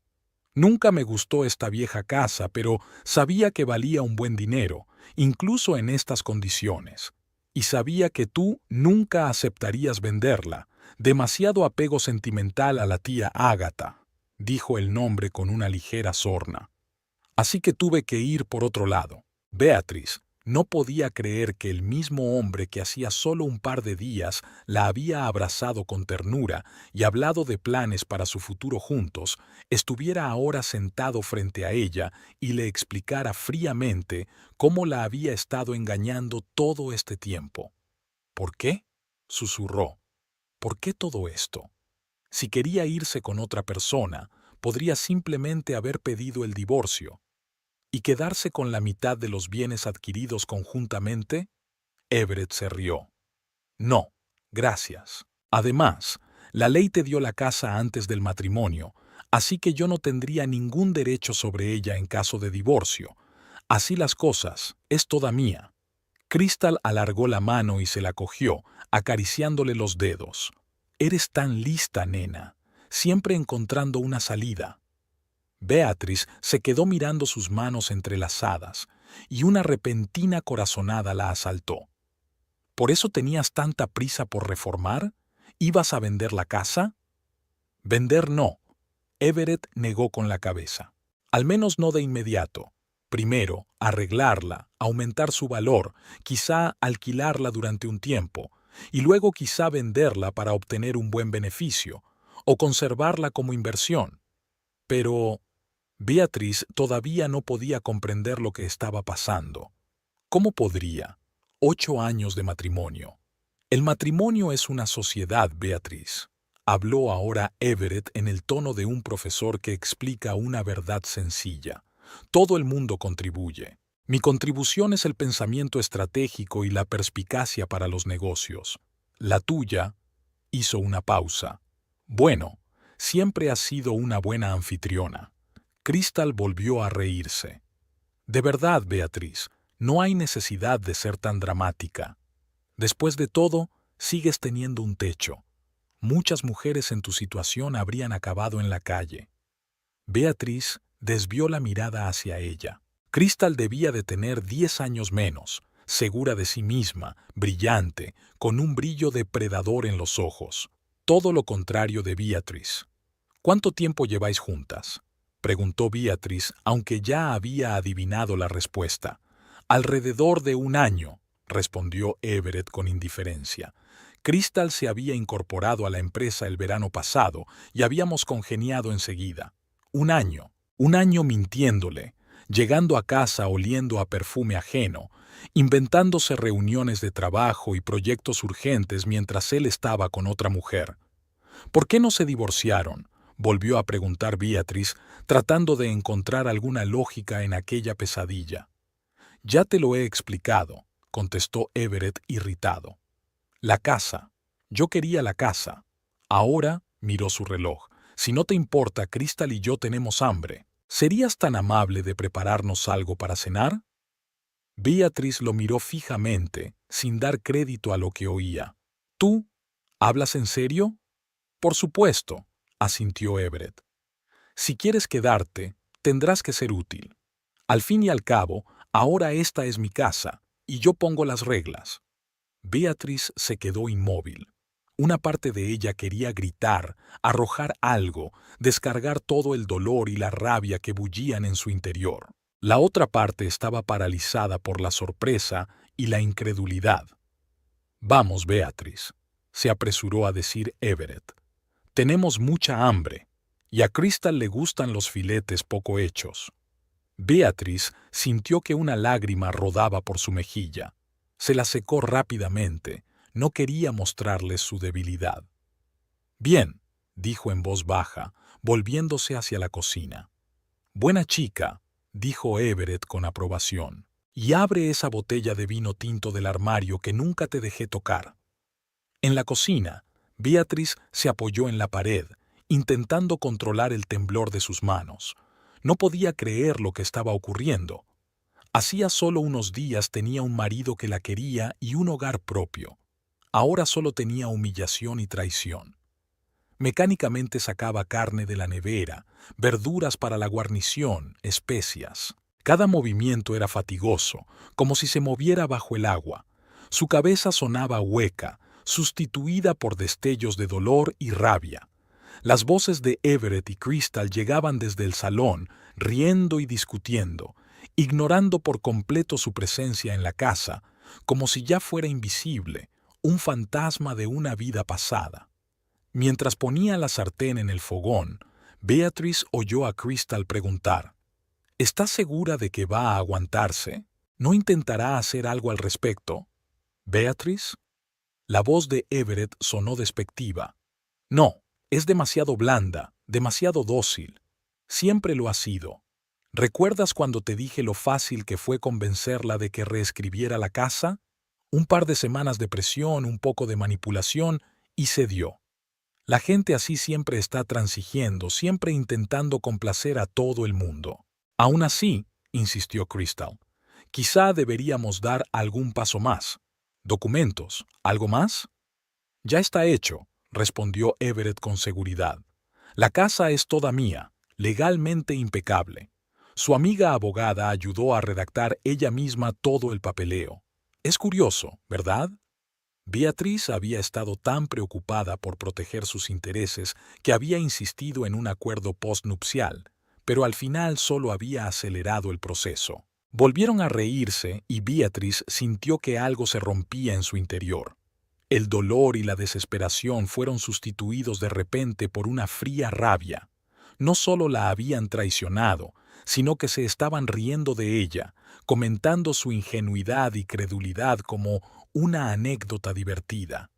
Nunca me gustó esta vieja casa, pero sabía que valía un buen dinero, incluso en estas condiciones. Y sabía que tú nunca aceptarías venderla. Demasiado apego sentimental a la tía Ágata, dijo el nombre con una ligera sorna. Así que tuve que ir por otro lado. Beatriz no podía creer que el mismo hombre que hacía solo un par de días la había abrazado con ternura y hablado de planes para su futuro juntos, estuviera ahora sentado frente a ella y le explicara fríamente cómo la había estado engañando todo este tiempo. ¿Por qué?, susurró. ¿Por qué todo esto? Si quería irse con otra persona, podría simplemente haber pedido el divorcio. ¿Y quedarse con la mitad de los bienes adquiridos conjuntamente? Everett se rió. No, gracias. Además, la ley te dio la casa antes del matrimonio, así que yo no tendría ningún derecho sobre ella en caso de divorcio. Así las cosas, es toda mía. Crystal alargó la mano y se la cogió, acariciándole los dedos. Eres tan lista, nena, siempre encontrando una salida. Beatriz se quedó mirando sus manos entrelazadas, y una repentina corazonada la asaltó. ¿Por eso tenías tanta prisa por reformar? ¿Ibas a vender la casa? Vender no. Everett negó con la cabeza. Al menos no de inmediato. Primero, arreglarla, aumentar su valor, quizá alquilarla durante un tiempo, y luego quizá venderla para obtener un buen beneficio, o conservarla como inversión. Pero Beatriz todavía no podía comprender lo que estaba pasando. ¿Cómo podría? 8 años de matrimonio. El matrimonio es una sociedad, Beatriz. Habló ahora Everett en el tono de un profesor que explica una verdad sencilla. Todo el mundo contribuye. Mi contribución es el pensamiento estratégico y la perspicacia para los negocios. La tuya, hizo una pausa. Bueno, siempre has sido una buena anfitriona. Crystal volvió a reírse. De verdad, Beatriz, no hay necesidad de ser tan dramática. Después de todo, sigues teniendo un techo. Muchas mujeres en tu situación habrían acabado en la calle. Beatriz desvió la mirada hacia ella. Crystal debía de tener 10 años menos, segura de sí misma, brillante, con un brillo depredador en los ojos. Todo lo contrario de Beatriz. ¿Cuánto tiempo lleváis juntas?, preguntó Beatriz, aunque ya había adivinado la respuesta. Alrededor de 1 año, respondió Everett con indiferencia. Crystal se había incorporado a la empresa el verano pasado y habíamos congeniado enseguida. 1 año, 1 año mintiéndole, llegando a casa oliendo a perfume ajeno, inventándose reuniones de trabajo y proyectos urgentes mientras él estaba con otra mujer. ¿Por qué no se divorciaron?, volvió a preguntar Beatriz, tratando de encontrar alguna lógica en aquella pesadilla. Ya te lo he explicado, contestó Everett irritado. La casa. Yo quería la casa. Ahora, miró su reloj. Si no te importa, Crystal y yo tenemos hambre. ¿Serías tan amable de prepararnos algo para cenar? Beatriz lo miró fijamente, sin dar crédito a lo que oía. ¿Tú? ¿Hablas en serio? Por supuesto, asintió Everett. Si quieres quedarte, tendrás que ser útil. Al fin y al cabo, ahora esta es mi casa, y yo pongo las reglas. Beatriz se quedó inmóvil. Una parte de ella quería gritar, arrojar algo, descargar todo el dolor y la rabia que bullían en su interior. La otra parte estaba paralizada por la sorpresa y la incredulidad. Vamos, Beatriz, se apresuró a decir Everett. Tenemos mucha hambre, y a Crystal le gustan los filetes poco hechos. Beatriz sintió que una lágrima rodaba por su mejilla. Se la secó rápidamente. No quería mostrarles su debilidad. Bien, dijo en voz baja, volviéndose hacia la cocina. Buena chica, dijo Everett con aprobación. Y abre esa botella de vino tinto del armario que nunca te dejé tocar. En la cocina, Beatriz se apoyó en la pared, intentando controlar el temblor de sus manos. No podía creer lo que estaba ocurriendo. Hacía solo unos días tenía un marido que la quería y un hogar propio. Ahora solo tenía humillación y traición. Mecánicamente sacaba carne de la nevera, verduras para la guarnición, especias. Cada movimiento era fatigoso, como si se moviera bajo el agua. Su cabeza sonaba hueca, sustituida por destellos de dolor y rabia. Las voces de Everett y Crystal llegaban desde el salón, riendo y discutiendo, ignorando por completo su presencia en la casa, como si ya fuera invisible, un fantasma de una vida pasada. Mientras ponía la sartén en el fogón, Beatrice oyó a Crystal preguntar: ¿Estás segura de que va a aguantarse? ¿No intentará hacer algo al respecto? ¿Beatrice? La voz de Everett sonó despectiva. No, es demasiado blanda, demasiado dócil. Siempre lo ha sido. ¿Recuerdas cuando te dije lo fácil que fue convencerla de que reescribiera la casa? Un par de semanas de presión, un poco de manipulación, y cedió. La gente así siempre está transigiendo, siempre intentando complacer a todo el mundo. Aún así, insistió Crystal, quizá deberíamos dar algún paso más. ¿Documentos? ¿Algo más? Ya está hecho, respondió Everett con seguridad. La casa es toda mía, legalmente impecable. Su amiga abogada ayudó a redactar ella misma todo el papeleo. Es curioso, ¿verdad? Beatriz había estado tan preocupada por proteger sus intereses que había insistido en un acuerdo postnupcial, pero al final solo había acelerado el proceso. Volvieron a reírse y Beatriz sintió que algo se rompía en su interior. El dolor y la desesperación fueron sustituidos de repente por una fría rabia. No solo la habían traicionado, sino que se estaban riendo de ella, comentando su ingenuidad y credulidad como una anécdota divertida.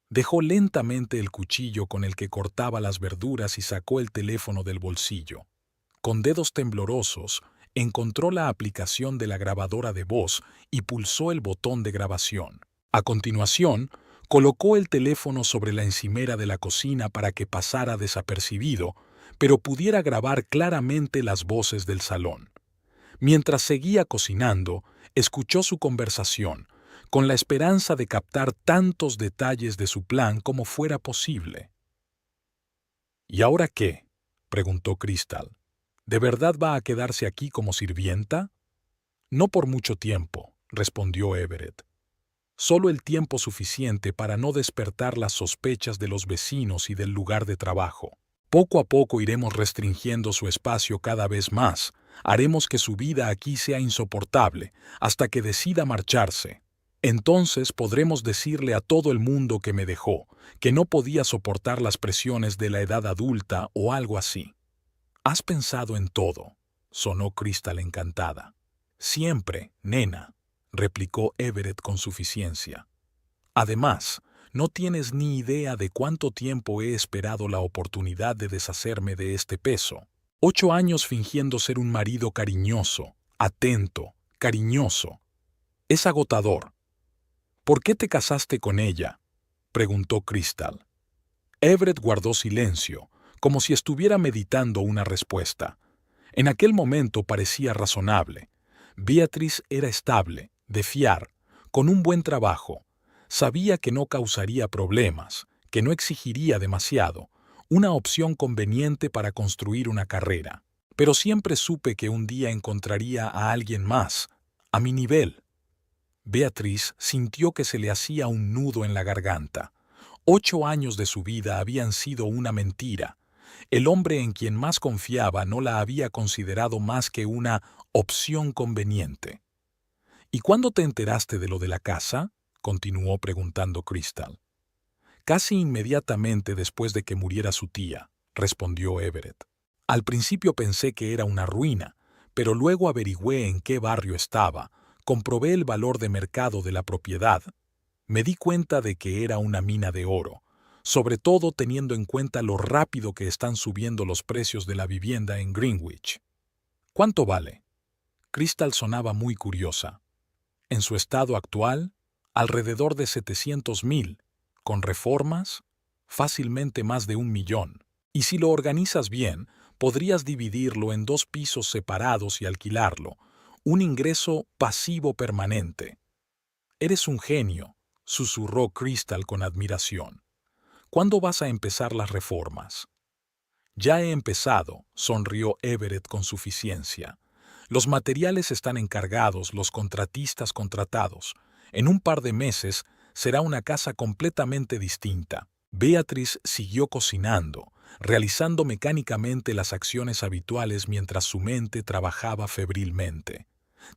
Dejó lentamente el cuchillo con el que cortaba las verduras y sacó el teléfono del bolsillo. Con dedos temblorosos, encontró la aplicación de la grabadora de voz y pulsó el botón de grabación. A continuación, colocó el teléfono sobre la encimera de la cocina para que pasara desapercibido, pero pudiera grabar claramente las voces del salón. Mientras seguía cocinando, escuchó su conversación, con la esperanza de captar tantos detalles de su plan como fuera posible. ¿Y ahora qué?, preguntó Crystal. ¿De verdad va a quedarse aquí como sirvienta? No por mucho tiempo, respondió Everett. Solo el tiempo suficiente para no despertar las sospechas de los vecinos y del lugar de trabajo. Poco a poco iremos restringiendo su espacio cada vez más, haremos que su vida aquí sea insoportable, hasta que decida marcharse. Entonces podremos decirle a todo el mundo que me dejó, que no podía soportar las presiones de la edad adulta o algo así. «Has pensado en todo», sonó Crystal encantada. «Siempre, nena», replicó Everett con suficiencia. «Además, no tienes ni idea de cuánto tiempo he esperado la oportunidad de deshacerme de este peso. 8 años fingiendo ser un marido cariñoso, atento, cariñoso. Es agotador». «¿Por qué te casaste con ella?», preguntó Crystal. Everett guardó silencio, como si estuviera meditando una respuesta. En aquel momento parecía razonable. Beatriz era estable, de fiar, con un buen trabajo. Sabía que no causaría problemas, que no exigiría demasiado, una opción conveniente para construir una carrera. Pero siempre supe que un día encontraría a alguien más, a mi nivel. Beatriz sintió que se le hacía un nudo en la garganta. 8 años de su vida habían sido una mentira. El hombre en quien más confiaba no la había considerado más que una opción conveniente. «¿Y cuándo te enteraste de lo de la casa?», continuó preguntando Crystal. «Casi inmediatamente después de que muriera su tía», respondió Everett. «Al principio pensé que era una ruina, pero luego averigüé en qué barrio estaba, comprobé el valor de mercado de la propiedad. Me di cuenta de que era una mina de oro, sobre todo teniendo en cuenta lo rápido que están subiendo los precios de la vivienda en Greenwich». «¿Cuánto vale?». Crystal sonaba muy curiosa. «En su estado actual, alrededor de 700.000, con reformas, fácilmente más de 1 millón. Y si lo organizas bien, podrías dividirlo en 2 pisos separados y alquilarlo, un ingreso pasivo permanente. Eres un genio, susurró Crystal con admiración. ¿Cuándo vas a empezar las reformas? Ya he empezado, sonrió Everett con suficiencia. Los materiales están encargados, los contratistas contratados. En un par de meses será una casa completamente distinta. Beatriz siguió cocinando, realizando mecánicamente las acciones habituales mientras su mente trabajaba febrilmente.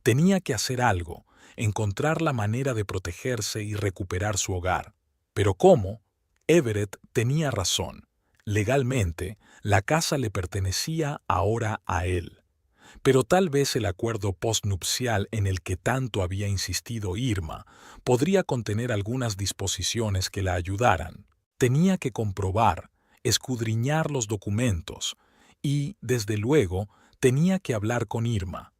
Tenía que hacer algo, encontrar la manera de protegerse y recuperar su hogar. ¿Pero cómo? Everett tenía razón. Legalmente, la casa le pertenecía ahora a él. Pero tal vez el acuerdo postnupcial en el que tanto había insistido Irma podría contener algunas disposiciones que la ayudaran. Tenía que comprobar, escudriñar los documentos y, desde luego, tenía que hablar con Irma.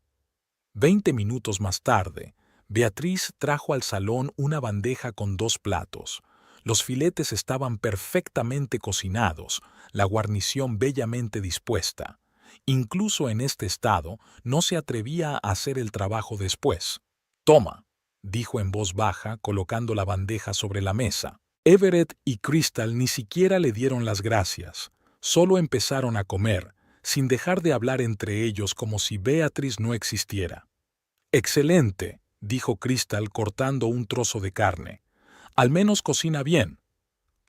20 minutos más tarde, Beatriz trajo al salón una bandeja con 2 platos. Los filetes estaban perfectamente cocinados, la guarnición bellamente dispuesta. Incluso en este estado, no se atrevía a hacer el trabajo después. «Toma», dijo en voz baja, colocando la bandeja sobre la mesa. Everett y Crystal ni siquiera le dieron las gracias. Solo empezaron a comer, sin dejar de hablar entre ellos como si Beatriz no existiera. «Excelente», dijo Crystal cortando un trozo de carne. «Al menos cocina bien».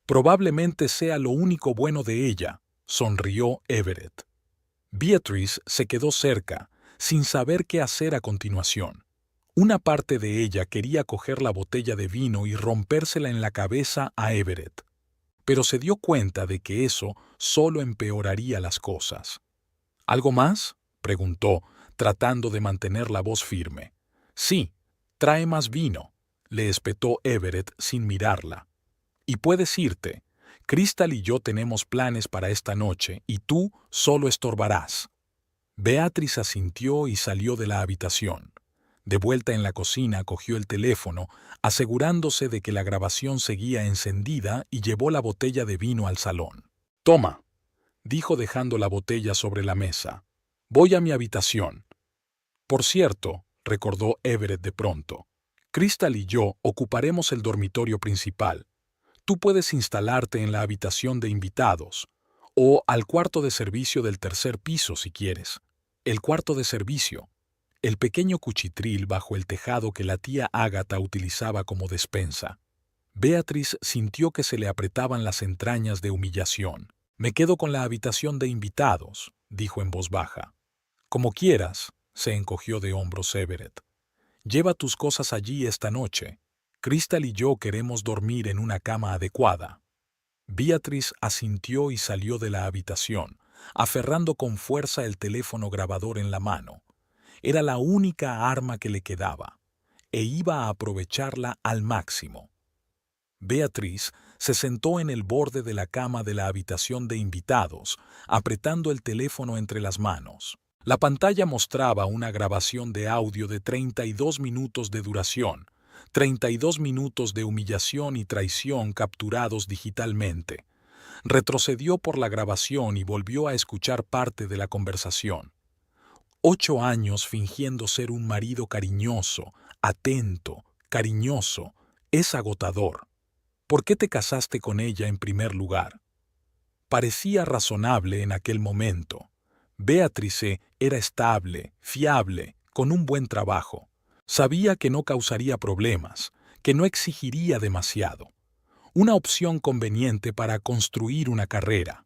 «Probablemente sea lo único bueno de ella», sonrió Everett. Beatriz se quedó cerca, sin saber qué hacer a continuación. Una parte de ella quería coger la botella de vino y rompérsela en la cabeza a Everett. Pero se dio cuenta de que eso solo empeoraría las cosas. «¿Algo más?», preguntó, tratando de mantener la voz firme. «Sí, trae más vino», le espetó Everett sin mirarla. «Y puedes irte. Crystal y yo tenemos planes para esta noche y tú solo estorbarás». Beatriz asintió y salió de la habitación. De vuelta en la cocina cogió el teléfono, asegurándose de que la grabación seguía encendida y llevó la botella de vino al salón. «Toma», dijo dejando la botella sobre la mesa. «Voy a mi habitación». «Por cierto», recordó Everett de pronto, «Crystal y yo ocuparemos el dormitorio principal. Tú puedes instalarte en la habitación de invitados, o al cuarto de servicio del tercer piso si quieres. El cuarto de servicio, el pequeño cuchitril bajo el tejado que la tía Ágata utilizaba como despensa. Beatriz sintió que se le apretaban las entrañas de humillación. «Me quedo con la habitación de invitados», dijo en voz baja. «Como quieras», se encogió de hombros Everett. «Lleva tus cosas allí esta noche. Crystal y yo queremos dormir en una cama adecuada». Beatriz asintió y salió de la habitación, aferrando con fuerza el teléfono grabador en la mano. Era la única arma que le quedaba, e iba a aprovecharla al máximo. Beatriz se sentó en el borde de la cama de la habitación de invitados, apretando el teléfono entre las manos. La pantalla mostraba una grabación de audio de 32 minutos de duración, 32 minutos de humillación y traición capturados digitalmente. Retrocedió por la grabación y volvió a escuchar parte de la conversación. 8 años fingiendo ser un marido cariñoso, atento, cariñoso, es agotador. ¿Por qué te casaste con ella en primer lugar? Parecía razonable en aquel momento. Beatrice era estable, fiable, con un buen trabajo. Sabía que no causaría problemas, que no exigiría demasiado. Una opción conveniente para construir una carrera.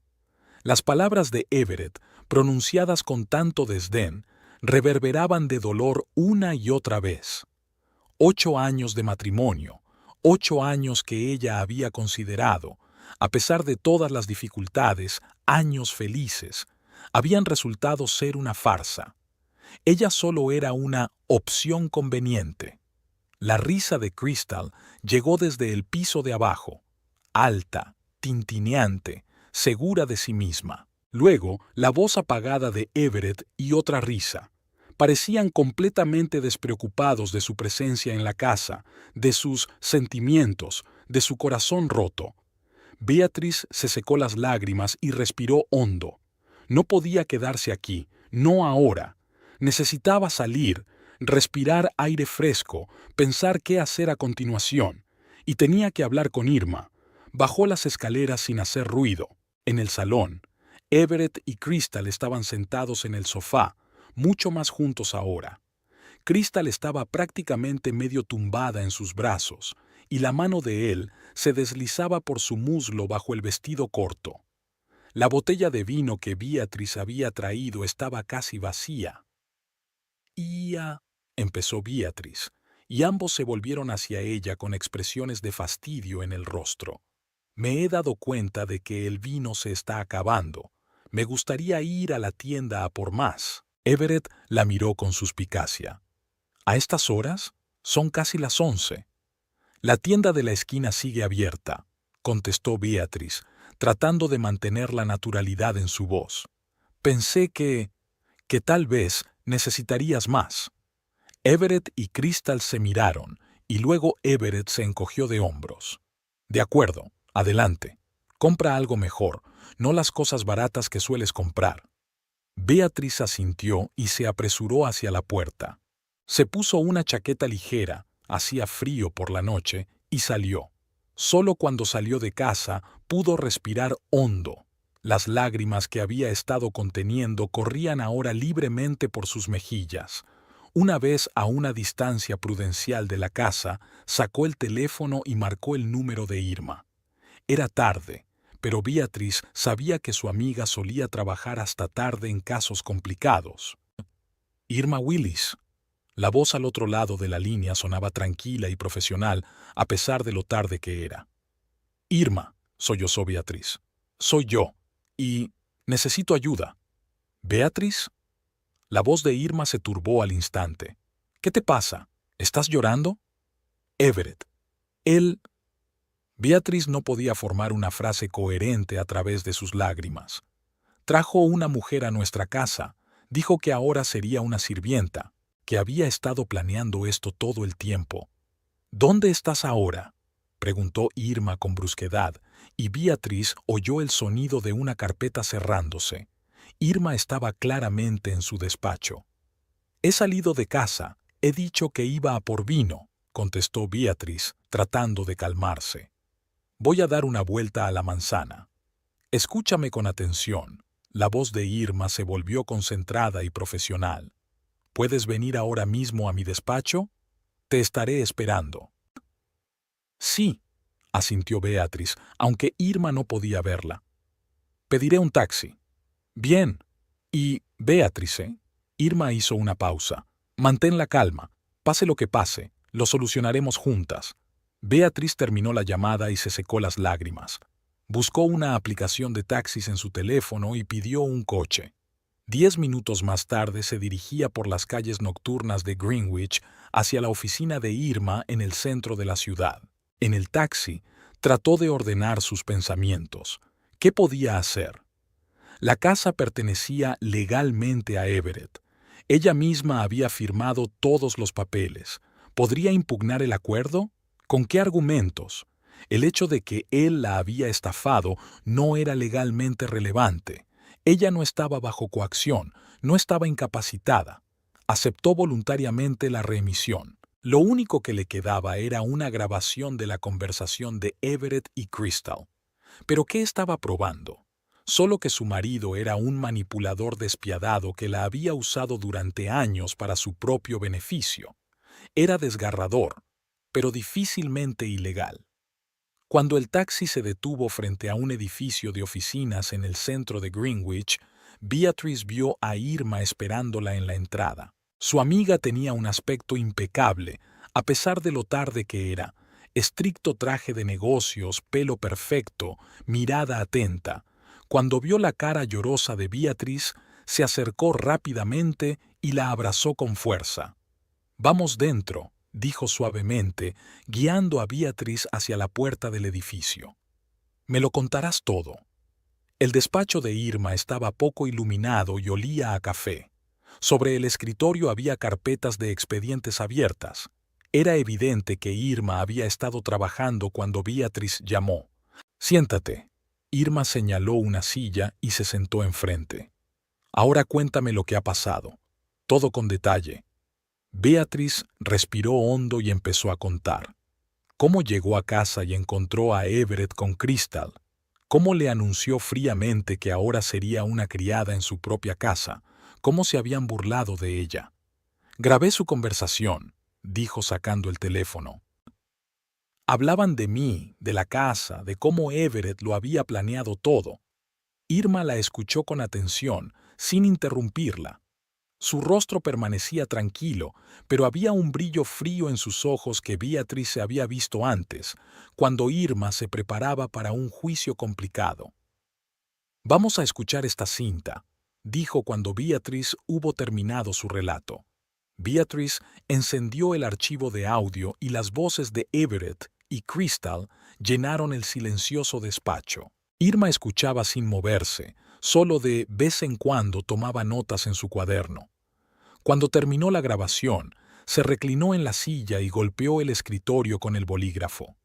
Las palabras de Everett, pronunciadas con tanto desdén, reverberaban de dolor una y otra vez. 8 años de matrimonio, 8 años que ella había considerado, a pesar de todas las dificultades, años felices, habían resultado ser una farsa. Ella solo era una opción conveniente. La risa de Crystal llegó desde el piso de abajo, alta, tintineante, segura de sí misma. Luego, la voz apagada de Everett y otra risa. Parecían completamente despreocupados de su presencia en la casa, de sus sentimientos, de su corazón roto. Beatriz se secó las lágrimas y respiró hondo. No podía quedarse aquí, no ahora. Necesitaba salir, respirar aire fresco, pensar qué hacer a continuación. Y tenía que hablar con Irma. Bajó las escaleras sin hacer ruido. En el salón, Everett y Crystal estaban sentados en el sofá, mucho más juntos ahora. Crystal estaba prácticamente medio tumbada en sus brazos, y la mano de él se deslizaba por su muslo bajo el vestido corto. La botella de vino que Beatrice había traído estaba casi vacía. Empezó Beatrice, y ambos se volvieron hacia ella con expresiones de fastidio en el rostro. Me he dado cuenta de que el vino se está acabando. Me gustaría ir a la tienda a por más. Everett la miró con suspicacia. ¿A estas horas? Son casi las 11. La tienda de la esquina sigue abierta, contestó Beatrice, tratando de mantener la naturalidad en su voz. Pensé que tal vez necesitarías más. Everett y Crystal se miraron, y luego Everett se encogió de hombros. De acuerdo, adelante. Compra algo mejor, no las cosas baratas que sueles comprar. Beatrice asintió y se apresuró hacia la puerta. Se puso una chaqueta ligera, hacía frío por la noche, y salió. Solo cuando salió de casa pudo respirar hondo. Las lágrimas que había estado conteniendo corrían ahora libremente por sus mejillas. Una vez a una distancia prudencial de la casa, sacó el teléfono y marcó el número de Irma. Era tarde, pero Beatrice sabía que su amiga solía trabajar hasta tarde en casos complicados. Irma Willis. La voz al otro lado de la línea sonaba tranquila y profesional, a pesar de lo tarde que era. Irma, sollozó Beatrice. Soy yo, y necesito ayuda. ¿Beatrice? La voz de Irma se turbó al instante. ¿Qué te pasa? ¿Estás llorando? Everett. Él... Beatrice no podía formar una frase coherente a través de sus lágrimas. Trajo una mujer a nuestra casa. Dijo que ahora sería una sirvienta, que había estado planeando esto todo el tiempo. ¿Dónde estás ahora?, preguntó Irma con brusquedad, y Beatrice oyó el sonido de una carpeta cerrándose. Irma estaba claramente en su despacho. He salido de casa, he dicho que iba a por vino, contestó Beatrice, tratando de calmarse. Voy a dar una vuelta a la manzana. Escúchame con atención. La voz de Irma se volvió concentrada y profesional. ¿Puedes venir ahora mismo a mi despacho? Te estaré esperando. Sí, asintió Beatrice, aunque Irma no podía verla. Pediré un taxi. Bien. Y, Beatrice, Irma hizo una pausa. Mantén la calma. Pase lo que pase, lo solucionaremos juntas. Beatrice terminó la llamada y se secó las lágrimas. Buscó una aplicación de taxis en su teléfono y pidió un coche. 10 minutos más tarde se dirigía por las calles nocturnas de Greenwich hacia la oficina de Irma en el centro de la ciudad. En el taxi, trató de ordenar sus pensamientos. ¿Qué podía hacer? La casa pertenecía legalmente a Everett. Ella misma había firmado todos los papeles. ¿Podría impugnar el acuerdo? ¿Con qué argumentos? El hecho de que él la había estafado no era legalmente relevante. Ella no estaba bajo coacción, no estaba incapacitada. Aceptó voluntariamente la reemisión. Lo único que le quedaba era una grabación de la conversación de Everett y Crystal. ¿Pero qué estaba probando? Solo que su marido era un manipulador despiadado que la había usado durante años para su propio beneficio. Era desgarrador, pero difícilmente ilegal. Cuando el taxi se detuvo frente a un edificio de oficinas en el centro de Greenwich, Beatrice vio a Irma esperándola en la entrada. Su amiga tenía un aspecto impecable, a pesar de lo tarde que era. Estricto traje de negocios, pelo perfecto, mirada atenta. Cuando vio la cara llorosa de Beatrice, se acercó rápidamente y la abrazó con fuerza. «Vamos dentro», dijo suavemente, guiando a Beatrice hacia la puerta del edificio. «Me lo contarás todo». El despacho de Irma estaba poco iluminado y olía a café. Sobre el escritorio había carpetas de expedientes abiertas. Era evidente que Irma había estado trabajando cuando Beatrice llamó. «Siéntate». Irma señaló una silla y se sentó enfrente. «Ahora cuéntame lo que ha pasado. Todo con detalle». Beatriz respiró hondo y empezó a contar. Cómo llegó a casa y encontró a Everett con Crystal. Cómo le anunció fríamente que ahora sería una criada en su propia casa. Cómo se habían burlado de ella. Grabé su conversación, dijo sacando el teléfono. Hablaban de mí, de la casa, de cómo Everett lo había planeado todo. Irma la escuchó con atención, sin interrumpirla. Su rostro permanecía tranquilo, pero había un brillo frío en sus ojos que Beatriz se había visto antes, cuando Irma se preparaba para un juicio complicado. «Vamos a escuchar esta cinta», dijo cuando Beatriz hubo terminado su relato. Beatriz encendió el archivo de audio y las voces de Everett y Crystal llenaron el silencioso despacho. Irma escuchaba sin moverse, solo de vez en cuando tomaba notas en su cuaderno. Cuando terminó la grabación, se reclinó en la silla y golpeó el escritorio con el bolígrafo.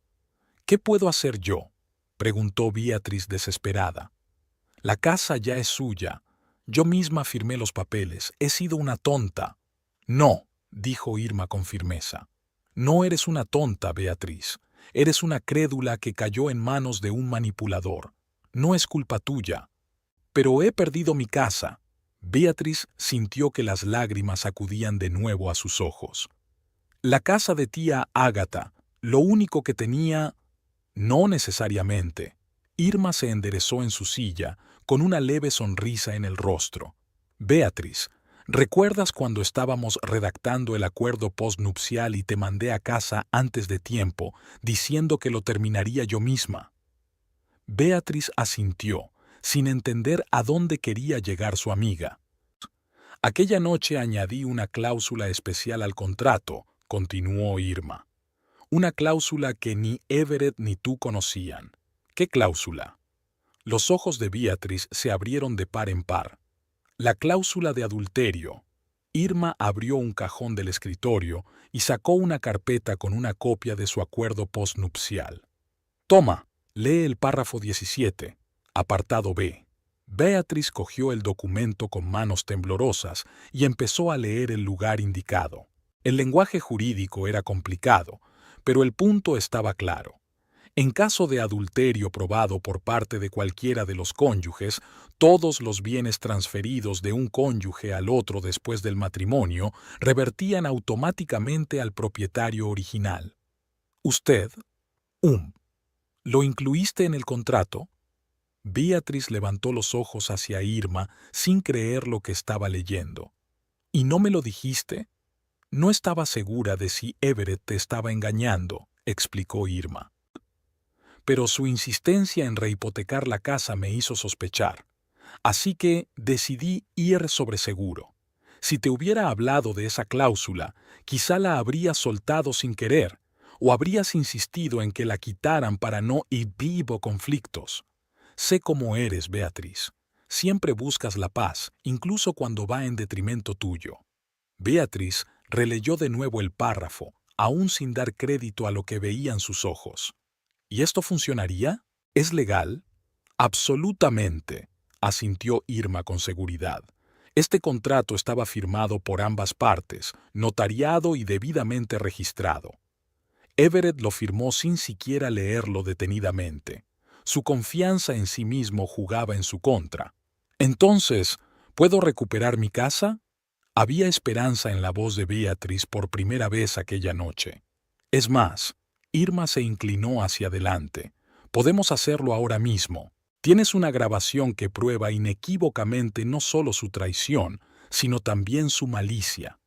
«¿Qué puedo hacer yo?», preguntó Beatriz desesperada. «La casa ya es suya. Yo misma firmé los papeles. He sido una tonta». «No», dijo Irma con firmeza. «No eres una tonta, Beatriz. Eres una crédula que cayó en manos de un manipulador. No es culpa tuya». «Pero he perdido mi casa». Beatriz sintió que las lágrimas acudían de nuevo a sus ojos. «La casa de tía Ágata, lo único que tenía...» «No necesariamente». Irma se enderezó en su silla, con una leve sonrisa en el rostro. «Beatriz, ¿recuerdas cuando estábamos redactando el acuerdo postnupcial y te mandé a casa antes de tiempo, diciendo que lo terminaría yo misma?» Beatriz asintió, sin entender a dónde quería llegar su amiga. «Aquella noche añadí una cláusula especial al contrato», continuó Irma. «Una cláusula que ni Everett ni tú conocían». «¿Qué cláusula?». Los ojos de Beatriz se abrieron de par en par. «La cláusula de adulterio». Irma abrió un cajón del escritorio y sacó una carpeta con una copia de su acuerdo postnupcial. «Toma, lee el párrafo 17, apartado B». Beatriz cogió el documento con manos temblorosas y empezó a leer el lugar indicado. El lenguaje jurídico era complicado, pero el punto estaba claro. En caso de adulterio probado por parte de cualquiera de los cónyuges, todos los bienes transferidos de un cónyuge al otro después del matrimonio revertían automáticamente al propietario original. «Usted, ¿lo incluiste en el contrato?». Beatriz levantó los ojos hacia Irma sin creer lo que estaba leyendo. «¿Y no me lo dijiste?». «No estaba segura de si Everett te estaba engañando», explicó Irma. «Pero su insistencia en rehipotecar la casa me hizo sospechar. Así que decidí ir sobre seguro. Si te hubiera hablado de esa cláusula, quizá la habrías soltado sin querer, o habrías insistido en que la quitaran para no ir vivo conflictos. Sé cómo eres, Beatriz. Siempre buscas la paz, incluso cuando va en detrimento tuyo». Beatriz releyó de nuevo el párrafo, aún sin dar crédito a lo que veían sus ojos. «¿Y esto funcionaría? ¿Es legal?». «Absolutamente», asintió Irma con seguridad. «Este contrato estaba firmado por ambas partes, notariado y debidamente registrado». Everett lo firmó sin siquiera leerlo detenidamente. Su confianza en sí mismo jugaba en su contra. «Entonces, ¿puedo recuperar mi casa?». Había esperanza en la voz de Beatriz por primera vez aquella noche. Es más, Irma se inclinó hacia adelante. «Podemos hacerlo ahora mismo. Tienes una grabación que prueba inequívocamente no solo su traición, sino también su malicia.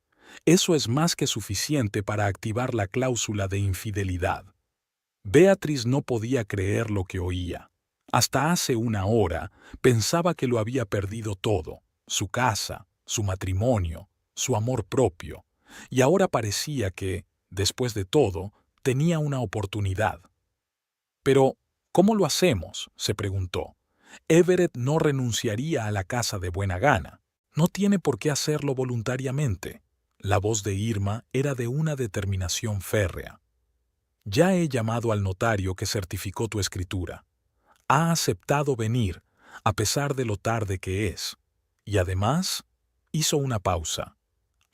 Eso es más que suficiente para activar la cláusula de infidelidad». Beatriz no podía creer lo que oía. Hasta hace una hora pensaba que lo había perdido todo: su casa, su matrimonio, su amor propio, y ahora parecía que, después de todo, tenía una oportunidad. «Pero, ¿cómo lo hacemos?», se preguntó. «Everett no renunciaría a la casa de buena gana. No tiene por qué hacerlo voluntariamente». La voz de Irma era de una determinación férrea. «Ya he llamado al notario que certificó tu escritura. Ha aceptado venir, a pesar de lo tarde que es. Y además...». Hizo una pausa.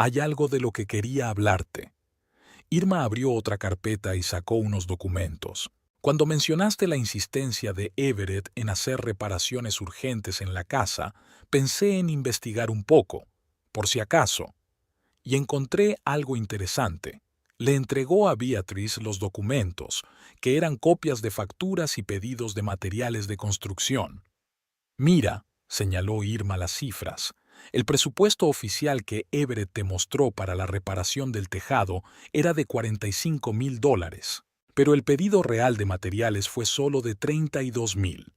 hay algo de lo que quería hablarte. Irma abrió otra carpeta y sacó unos documentos. Cuando mencionaste la insistencia de Everett en hacer reparaciones urgentes en la casa, pensé en investigar un poco, por si acaso, y encontré algo interesante. Le entregó a Beatrice los documentos, que eran copias de facturas y pedidos de materiales de construcción. Mira, señaló Irma las cifras. El presupuesto oficial que Everett te mostró para la reparación del tejado era de $45,000, pero el pedido real de materiales fue solo de $32,000.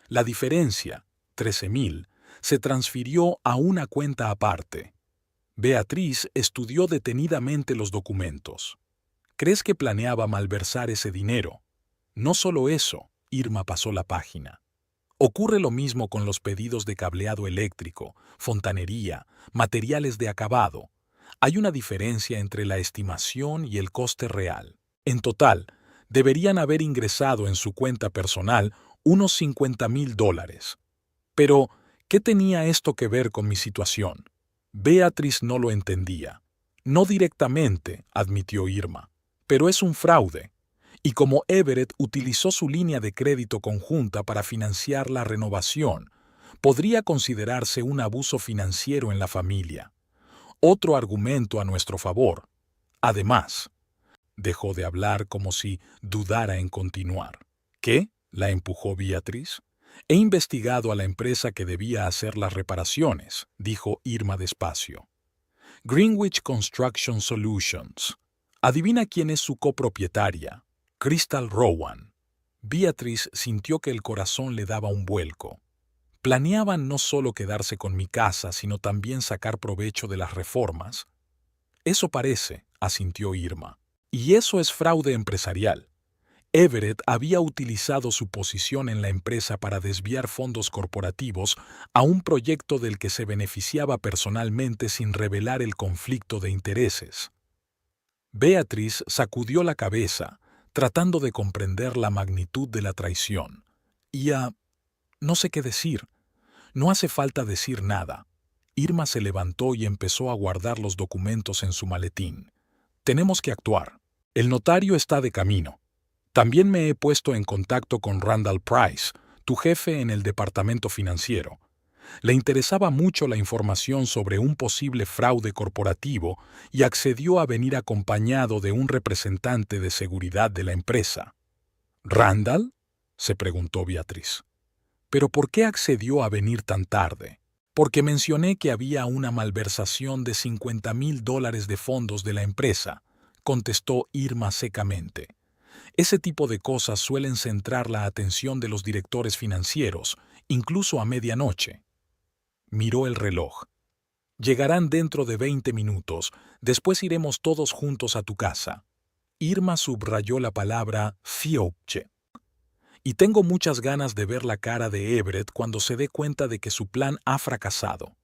La diferencia, $13,000, se transfirió a una cuenta aparte. Beatriz estudió detenidamente los documentos. ¿Crees que planeaba malversar ese dinero? No solo eso, Irma pasó la página. Ocurre lo mismo con los pedidos de cableado eléctrico, fontanería, materiales de acabado. Hay una diferencia entre la estimación y el coste real. En total, deberían haber ingresado en su cuenta personal unos $50,000. Pero, ¿qué tenía esto que ver con mi situación? Beatriz no lo entendía. No directamente, admitió Irma, pero es un fraude. Y como Everett utilizó su línea de crédito conjunta para financiar la renovación, podría considerarse un abuso financiero en la familia. Otro argumento a nuestro favor. Además, dejó de hablar como si dudara en continuar. ¿Qué? ¿La empujó Beatriz? He investigado a la empresa que debía hacer las reparaciones, dijo Irma despacio. Greenwich Construction Solutions. Adivina quién es su copropietaria. Crystal Rowan. Beatriz sintió que el corazón le daba un vuelco. ¿Planeaban no solo quedarse con mi casa, sino también sacar provecho de las reformas? Eso parece, asintió Irma. Y eso es fraude empresarial. Everett había utilizado su posición en la empresa para desviar fondos corporativos a un proyecto del que se beneficiaba personalmente sin revelar el conflicto de intereses. Beatriz sacudió la cabeza, tratando de comprender la magnitud de la traición. No sé qué decir. No hace falta decir nada. Irma se levantó y empezó a guardar los documentos en su maletín. Tenemos que actuar. El notario está de camino. También me he puesto en contacto con Randall Price, tu jefe en el departamento financiero. Le interesaba mucho la información sobre un posible fraude corporativo y accedió a venir acompañado de un representante de seguridad de la empresa. ¿Randall?, se preguntó Beatriz. ¿Pero por qué accedió a venir tan tarde? Porque mencioné que había una malversación de $50,000 de fondos de la empresa, contestó Irma secamente. Ese tipo de cosas suelen centrar la atención de los directores financieros, incluso a medianoche. Miró el reloj. Llegarán dentro de 20 minutos, después iremos todos juntos a tu casa. Irma subrayó la palabra future. Y tengo muchas ganas de ver la cara de Everett cuando se dé cuenta de que su plan ha fracasado.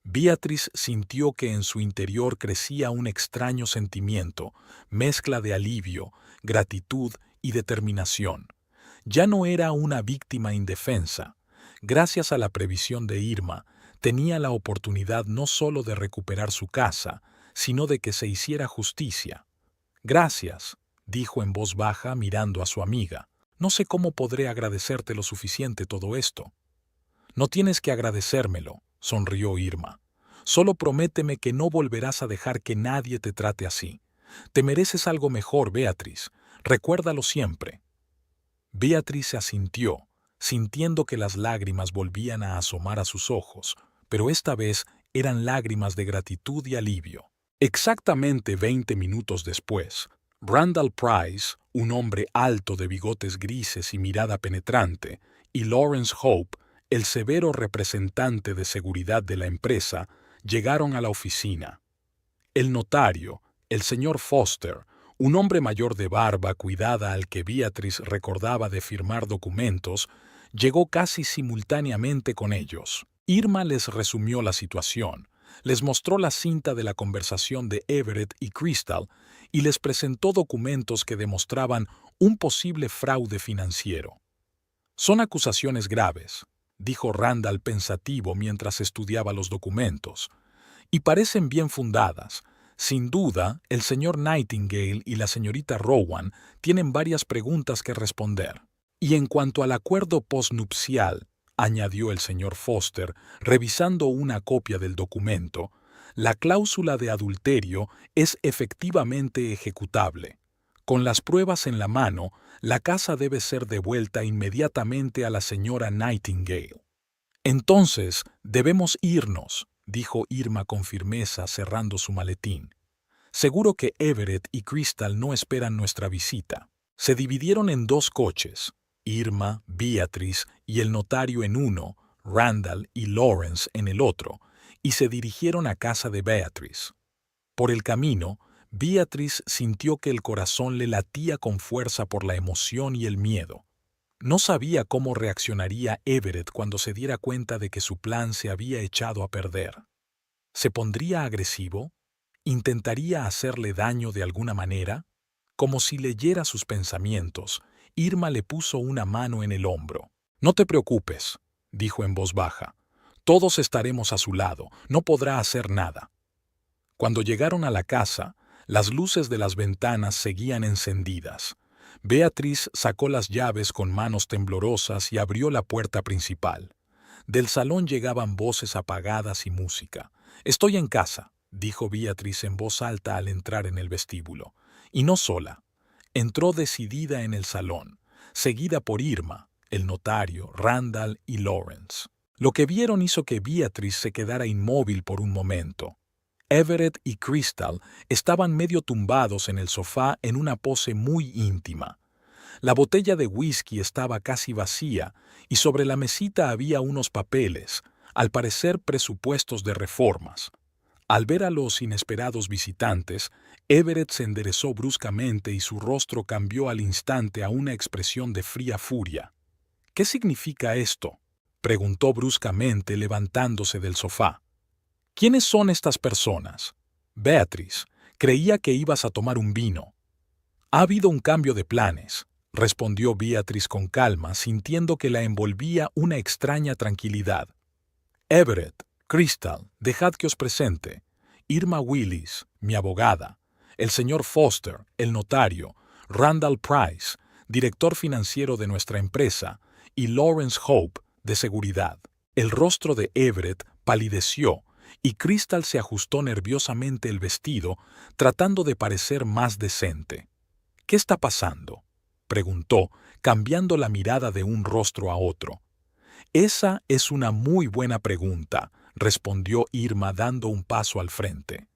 Beatriz sintió que en su interior crecía un extraño sentimiento, mezcla de alivio, gratitud y determinación. Ya no era una víctima indefensa. Gracias a la previsión de Irma, tenía la oportunidad no solo de recuperar su casa, sino de que se hiciera justicia. Gracias, dijo en voz baja mirando a su amiga. No sé cómo podré agradecerte lo suficiente todo esto. No tienes que agradecérmelo, sonrió Irma. Solo prométeme que no volverás a dejar que nadie te trate así. Te mereces algo mejor, Beatriz. Recuérdalo siempre. Beatriz se asintió, sintiendo que las lágrimas volvían a asomar a sus ojos, pero esta vez eran lágrimas de gratitud y alivio. Exactamente 20 minutos después, Randall Price, un hombre alto de bigotes grises y mirada penetrante, y Lawrence Hope, el severo representante de seguridad de la empresa, llegaron a la oficina. El notario, el señor Foster, un hombre mayor de barba cuidada al que Beatriz recordaba de firmar documentos, llegó casi simultáneamente con ellos. Irma les resumió la situación, les mostró la cinta de la conversación de Everett y Crystal y les presentó documentos que demostraban un posible fraude financiero. Son acusaciones graves, dijo Randall pensativo mientras estudiaba los documentos, y parecen bien fundadas. Sin duda, el señor Nightingale y la señorita Rowan tienen varias preguntas que responder. Y en cuanto al acuerdo postnupcial, añadió el señor Foster, revisando una copia del documento, la cláusula de adulterio es efectivamente ejecutable. Con las pruebas en la mano, la casa debe ser devuelta inmediatamente a la señora Nightingale. Entonces, debemos irnos, dijo Irma con firmeza cerrando su maletín. Seguro que Everett y Crystal no esperan nuestra visita. Se dividieron en dos coches, Irma, Beatrice y el notario en uno, Randall y Lawrence en el otro, y se dirigieron a casa de Beatrice. Por el camino, Beatrice sintió que el corazón le latía con fuerza por la emoción y el miedo. No sabía cómo reaccionaría Everett cuando se diera cuenta de que su plan se había echado a perder. ¿Se pondría agresivo? ¿Intentaría hacerle daño de alguna manera? Como si leyera sus pensamientos, Irma le puso una mano en el hombro. «No te preocupes», dijo en voz baja. «Todos estaremos a su lado, no podrá hacer nada». Cuando llegaron a la casa, las luces de las ventanas seguían encendidas. Beatrice sacó las llaves con manos temblorosas y abrió la puerta principal. Del salón llegaban voces apagadas y música. «Estoy en casa», dijo Beatrice en voz alta al entrar en el vestíbulo. Y no sola. Entró decidida en el salón, seguida por Irma, el notario, Randall y Lawrence. Lo que vieron hizo que Beatrice se quedara inmóvil por un momento. Everett y Crystal estaban medio tumbados en el sofá en una pose muy íntima. La botella de whisky estaba casi vacía y sobre la mesita había unos papeles, al parecer presupuestos de reformas. Al ver a los inesperados visitantes, Everett se enderezó bruscamente y su rostro cambió al instante a una expresión de fría furia. «¿Qué significa esto?», preguntó bruscamente levantándose del sofá. «¿Quiénes son estas personas?» «Beatrice, creía que ibas a tomar un vino». «Ha habido un cambio de planes», respondió Beatrice con calma, sintiendo que la envolvía una extraña tranquilidad. «Everett, Crystal, dejad que os presente. Irma Willis, mi abogada. El señor Foster, el notario. Randall Price, director financiero de nuestra empresa. Y Lawrence Hope, de seguridad». El rostro de Everett palideció y Crystal se ajustó nerviosamente el vestido, tratando de parecer más decente. «¿Qué está pasando?», preguntó, cambiando la mirada de un rostro a otro. «Esa es una muy buena pregunta», respondió Irma dando un paso al frente.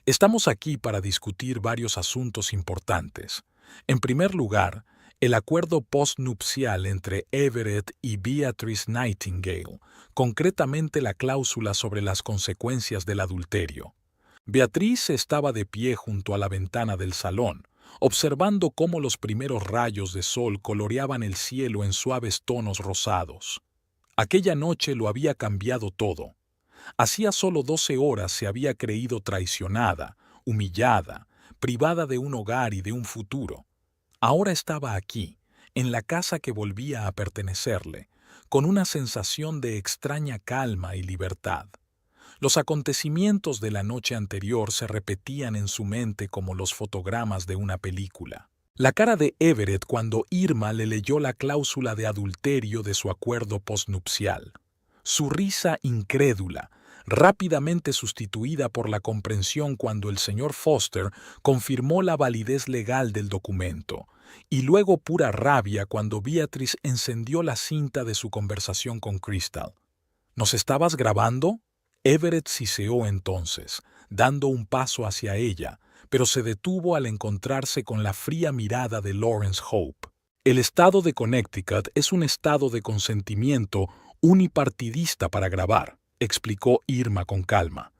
«Estamos aquí para discutir varios asuntos importantes. En primer lugar, el acuerdo postnupcial entre Everett y Beatrice Nightingale, concretamente la cláusula sobre las consecuencias del adulterio». Beatrice estaba de pie junto a la ventana del salón, observando cómo los primeros rayos de sol coloreaban el cielo en suaves tonos rosados. Aquella noche lo había cambiado todo. Hacía solo 12 horas se había creído traicionada, humillada, privada de un hogar y de un futuro. Ahora estaba aquí, en la casa que volvía a pertenecerle, con una sensación de extraña calma y libertad. Los acontecimientos de la noche anterior se repetían en su mente como los fotogramas de una película. La cara de Everett cuando Irma le leyó la cláusula de adulterio de su acuerdo postnupcial. Su risa incrédula, rápidamente sustituida por la comprensión cuando el señor Foster confirmó la validez legal del documento, y luego pura rabia cuando Beatrice encendió la cinta de su conversación con Crystal. «¿Nos estabas grabando?». Everett siseó entonces, dando un paso hacia ella, pero se detuvo al encontrarse con la fría mirada de Lawrence Hope. «El estado de Connecticut es un estado de consentimiento unipartidista para grabar», explicó Irma con calma.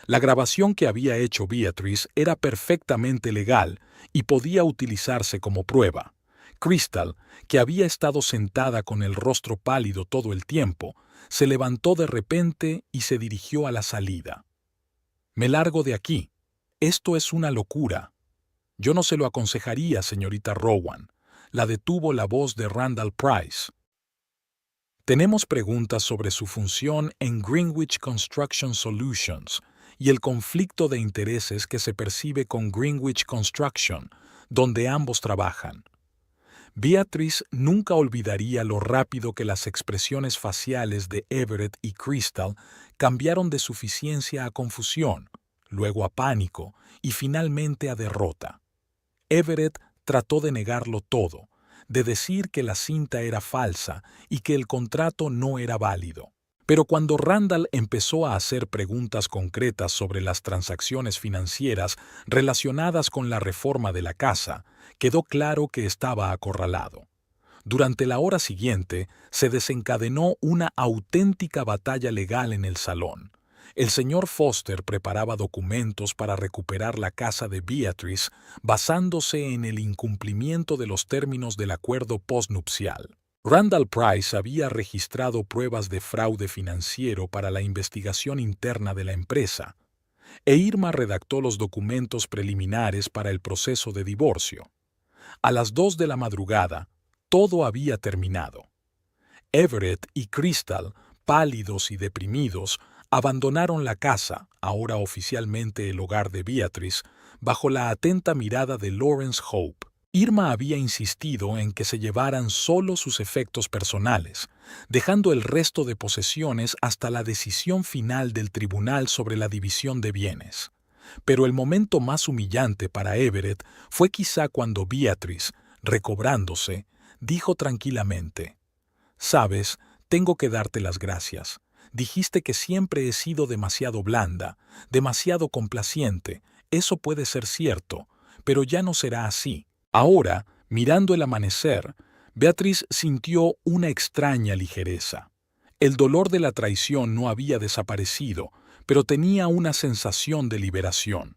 La grabación que había hecho Beatrice era perfectamente legal y podía utilizarse como prueba. Crystal, que había estado sentada con el rostro pálido todo el tiempo, se levantó de repente y se dirigió a la salida. «Me largo de aquí. Esto es una locura». «Yo no se lo aconsejaría, señorita Rowan», la detuvo la voz de Randall Price. «Tenemos preguntas sobre su función en Greenwich Construction Solutions y el conflicto de intereses que se percibe con Greenwich Construction, donde ambos trabajan. Beatrice nunca olvidaría lo rápido que las expresiones faciales de Everett y Crystal cambiaron de suficiencia a confusión, luego a pánico y finalmente a derrota. Everett trató de negarlo todo, de decir que la cinta era falsa y que el contrato no era válido. Pero cuando Randall empezó a hacer preguntas concretas sobre las transacciones financieras relacionadas con la reforma de la casa, quedó claro que estaba acorralado. Durante la hora siguiente, se desencadenó una auténtica batalla legal en el salón. El señor Foster preparaba documentos para recuperar la casa de Beatrice basándose en el incumplimiento de los términos del acuerdo postnupcial. Randall Price había registrado pruebas de fraude financiero para la investigación interna de la empresa, e Irma redactó los documentos preliminares para el proceso de divorcio. A las 2 de la madrugada, todo había terminado. Everett y Crystal, pálidos y deprimidos, abandonaron la casa, ahora oficialmente el hogar de Beatrice, bajo la atenta mirada de Lawrence Hope. Irma había insistido en que se llevaran solo sus efectos personales, dejando el resto de posesiones hasta la decisión final del tribunal sobre la división de bienes. Pero el momento más humillante para Everett fue quizá cuando Beatrice, recobrándose, dijo tranquilamente: «Sabes, tengo que darte las gracias. Dijiste que siempre he sido demasiado blanda, demasiado complaciente. Eso puede ser cierto, pero ya no será así». Ahora, mirando el amanecer, Beatrice sintió una extraña ligereza. El dolor de la traición no había desaparecido, pero tenía una sensación de liberación.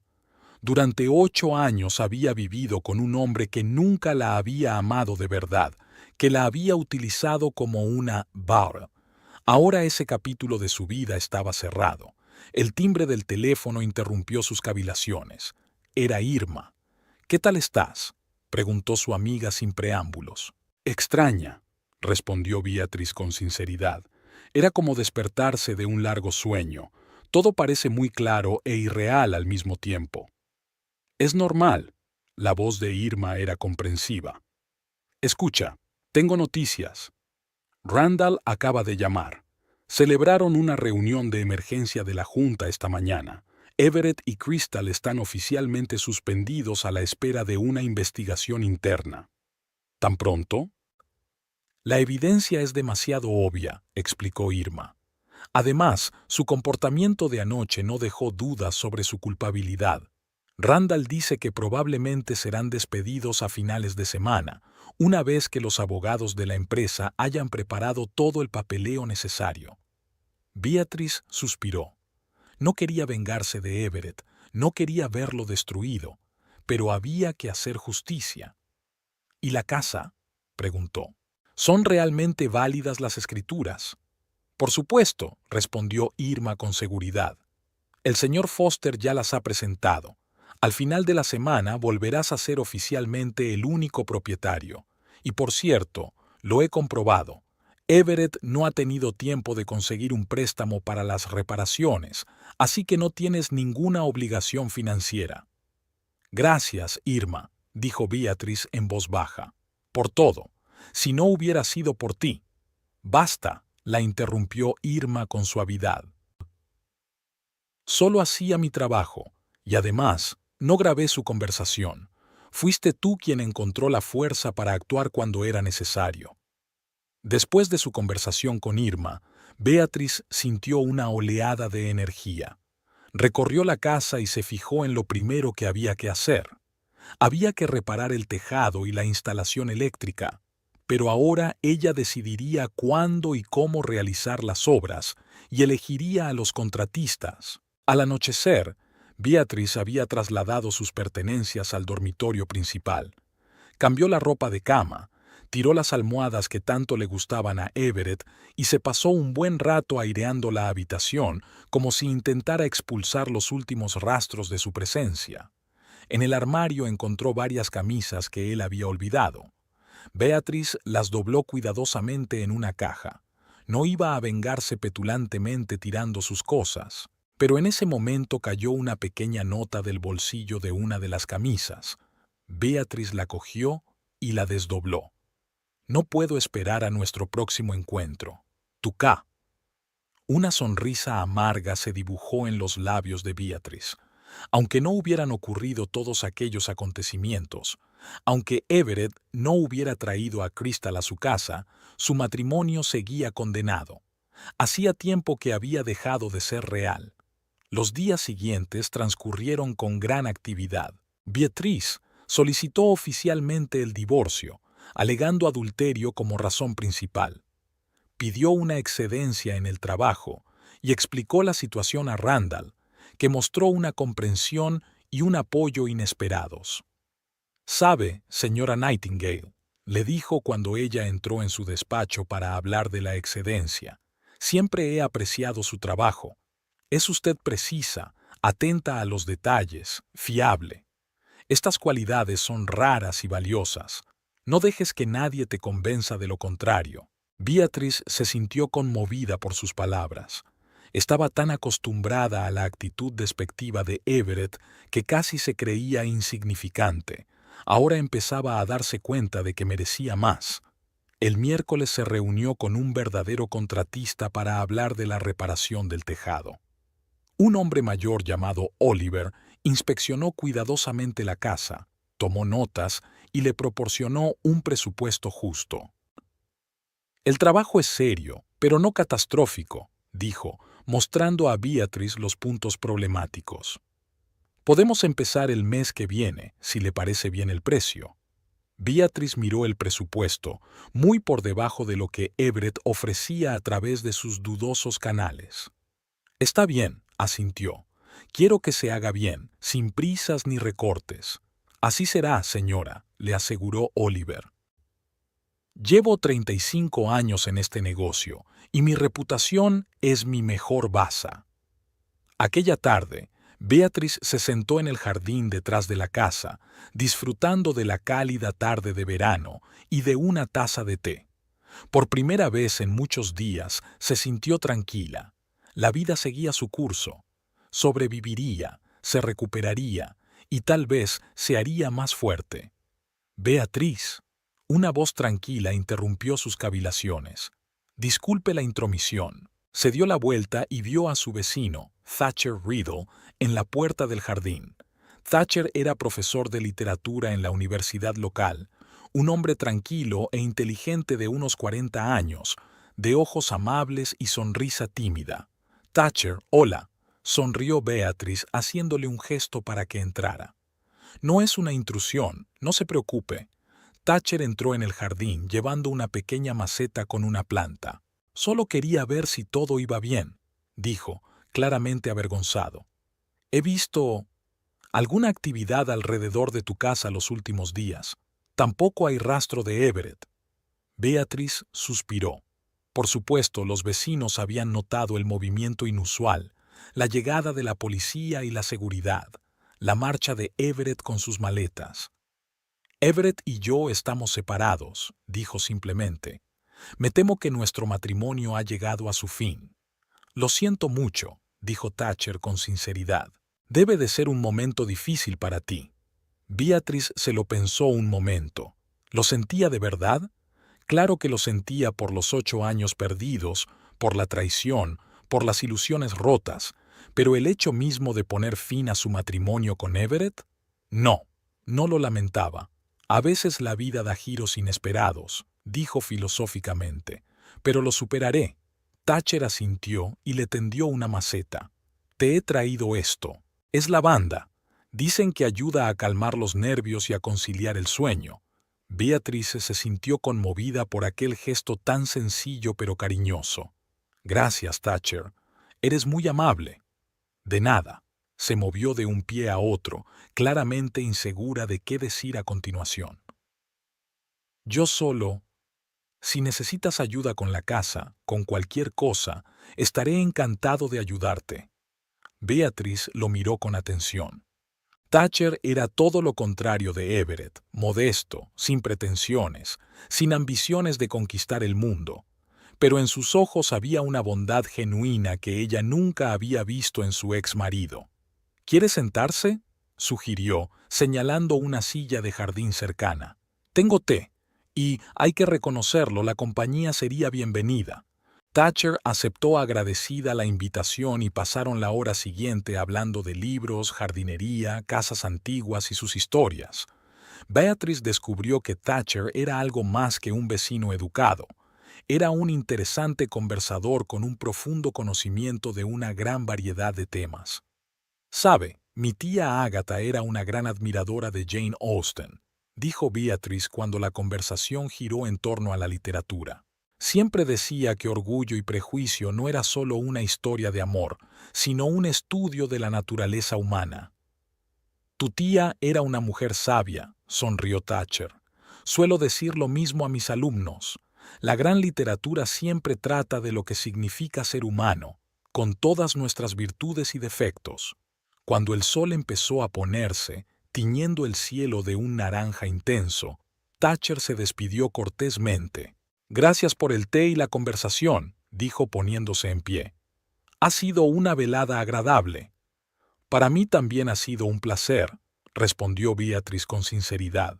Durante 8 años había vivido con un hombre que nunca la había amado de verdad, que la había utilizado como una bar. Ahora ese capítulo de su vida estaba cerrado. El timbre del teléfono interrumpió sus cavilaciones. Era Irma. «¿Qué tal estás?», preguntó su amiga sin preámbulos. «Extraña», respondió Beatrice con sinceridad. Era como despertarse de un largo sueño. Todo parece muy claro e irreal al mismo tiempo. «Es normal». La voz de Irma era comprensiva. «Escucha, tengo noticias. Randall acaba de llamar. Celebraron una reunión de emergencia de la Junta esta mañana. Everett y Crystal están oficialmente suspendidos a la espera de una investigación interna». «¿Tan pronto?». «La evidencia es demasiado obvia», explicó Irma. «Además, su comportamiento de anoche no dejó dudas sobre su culpabilidad. Randall dice que probablemente serán despedidos a finales de semana, una vez que los abogados de la empresa hayan preparado todo el papeleo necesario». Beatrice suspiró. No quería vengarse de Everett, no quería verlo destruido, pero había que hacer justicia. «¿Y la casa?», preguntó. «¿Son realmente válidas las escrituras?». «Por supuesto», respondió Irma con seguridad. «El señor Foster ya las ha presentado. Al final de la semana volverás a ser oficialmente el único propietario. Y por cierto, lo he comprobado. Everett no ha tenido tiempo de conseguir un préstamo para las reparaciones, así que no tienes ninguna obligación financiera». «Gracias, Irma», dijo Beatrice en voz baja, «por todo. Si no hubiera sido por ti». «Basta», la interrumpió Irma con suavidad. «Solo hacía mi trabajo, y además no grabé su conversación. Fuiste tú quien encontró la fuerza para actuar cuando era necesario». Después de su conversación con Irma, Beatrice sintió una oleada de energía. Recorrió la casa y se fijó en lo primero que había que hacer. Había que reparar el tejado y la instalación eléctrica, pero ahora ella decidiría cuándo y cómo realizar las obras y elegiría a los contratistas. Al anochecer, Beatrice había trasladado sus pertenencias al dormitorio principal. Cambió la ropa de cama, tiró las almohadas que tanto le gustaban a Everett y se pasó un buen rato aireando la habitación como si intentara expulsar los últimos rastros de su presencia. En el armario encontró varias camisas que él había olvidado. Beatrice las dobló cuidadosamente en una caja. No iba a vengarse petulantemente tirando sus cosas. Pero en ese momento cayó una pequeña nota del bolsillo de una de las camisas. Beatriz la cogió y la desdobló. No puedo esperar a nuestro próximo encuentro. Tu K. Una sonrisa amarga se dibujó en los labios de Beatriz. Aunque no hubieran ocurrido todos aquellos acontecimientos, aunque Everett no hubiera traído a Crystal a su casa, su matrimonio seguía condenado. Hacía tiempo que había dejado de ser real. Los días siguientes transcurrieron con gran actividad. Beatriz solicitó oficialmente el divorcio, alegando adulterio como razón principal. Pidió una excedencia en el trabajo y explicó la situación a Randall, que mostró una comprensión y un apoyo inesperados. «Sabe, señora Nightingale», le dijo cuando ella entró en su despacho para hablar de la excedencia, «siempre he apreciado su trabajo. Es usted precisa, atenta a los detalles, fiable. Estas cualidades son raras y valiosas. No dejes que nadie te convenza de lo contrario». Beatriz se sintió conmovida por sus palabras. Estaba tan acostumbrada a la actitud despectiva de Everett que casi se creía insignificante. Ahora empezaba a darse cuenta de que merecía más. El miércoles se reunió con un verdadero contratista para hablar de la reparación del tejado. Un hombre mayor llamado Oliver inspeccionó cuidadosamente la casa, tomó notas y le proporcionó un presupuesto justo. «El trabajo es serio, pero no catastrófico», dijo, mostrando a Beatriz los puntos problemáticos. «Podemos empezar el mes que viene, si le parece bien el precio». Beatriz miró el presupuesto, muy por debajo de lo que Everett ofrecía a través de sus dudosos canales. «Está bien», asintió. «Quiero que se haga bien, sin prisas ni recortes». «Así será, señora», le aseguró Oliver. «Llevo 35 años en este negocio y mi reputación es mi mejor baza». Aquella tarde, Beatriz se sentó en el jardín detrás de la casa, disfrutando de la cálida tarde de verano y de una taza de té. Por primera vez en muchos días se sintió tranquila. La vida seguía su curso. Sobreviviría, se recuperaría y tal vez se haría más fuerte. «Beatriz». Una voz tranquila interrumpió sus cavilaciones. «Disculpe la intromisión». Se dio la vuelta y vio a su vecino, Thatcher Riddle, en la puerta del jardín. Thatcher era profesor de literatura en la universidad local, un hombre tranquilo e inteligente de unos 40 años, de ojos amables y sonrisa tímida. «Thatcher, hola», sonrió Beatriz haciéndole un gesto para que entrara. «No es una intrusión, no se preocupe». Thatcher entró en el jardín llevando una pequeña maceta con una planta. «Solo quería ver si todo iba bien», dijo, claramente avergonzado. «He visto alguna actividad alrededor de tu casa los últimos días. Tampoco hay rastro de Everett». Beatriz suspiró. Por supuesto, los vecinos habían notado el movimiento inusual, la llegada de la policía y la seguridad, la marcha de Everett con sus maletas. «Everett y yo estamos separados», dijo simplemente. «Me temo que nuestro matrimonio ha llegado a su fin». «Lo siento mucho», dijo Thatcher con sinceridad. «Debe de ser un momento difícil para ti». Beatriz se lo pensó un momento. ¿Lo sentía de verdad? Claro que lo sentía por los 8 años perdidos, por la traición, por las ilusiones rotas, pero el hecho mismo de poner fin a su matrimonio con Everett, no lo lamentaba. «A veces la vida da giros inesperados», dijo filosóficamente, «pero lo superaré». Thatcher asintió y le tendió una maceta. «Te he traído esto. Es lavanda. Dicen que ayuda a calmar los nervios y a conciliar el sueño». Beatriz se sintió conmovida por aquel gesto tan sencillo pero cariñoso. «Gracias, Thatcher. Eres muy amable». «De nada». Se movió de un pie a otro, claramente insegura de qué decir a continuación. «Yo solo. Si necesitas ayuda con la casa, con cualquier cosa, estaré encantado de ayudarte». Beatriz lo miró con atención. Thatcher era todo lo contrario de Everett, modesto, sin pretensiones, sin ambiciones de conquistar el mundo. pero en sus ojos había una bondad genuina que ella nunca había visto en su ex marido. ¿Quiere sentarse?, sugirió, señalando una silla de jardín cercana. Tengo té, y, hay que reconocerlo, la compañía sería bienvenida. Thatcher aceptó agradecida la invitación y pasaron la hora siguiente hablando de libros, jardinería, casas antiguas y sus historias. Beatrice descubrió que Thatcher era algo más que un vecino educado. Era un interesante conversador con un profundo conocimiento de una gran variedad de temas. «Sabe, mi tía Agatha era una gran admiradora de Jane Austen», dijo Beatrice cuando la conversación giró en torno a la literatura. Siempre decía que Orgullo y Prejuicio no era solo una historia de amor, sino un estudio de la naturaleza humana. «Tu tía era una mujer sabia», sonrió Thatcher. «Suelo decir lo mismo a mis alumnos. La gran literatura siempre trata de lo que significa ser humano, con todas nuestras virtudes y defectos». Cuando el sol empezó a ponerse, tiñendo el cielo de un naranja intenso, Thatcher se despidió cortésmente. «Gracias por el té y la conversación», dijo poniéndose en pie. «Ha sido una velada agradable». «Para mí también ha sido un placer», respondió Beatrice con sinceridad.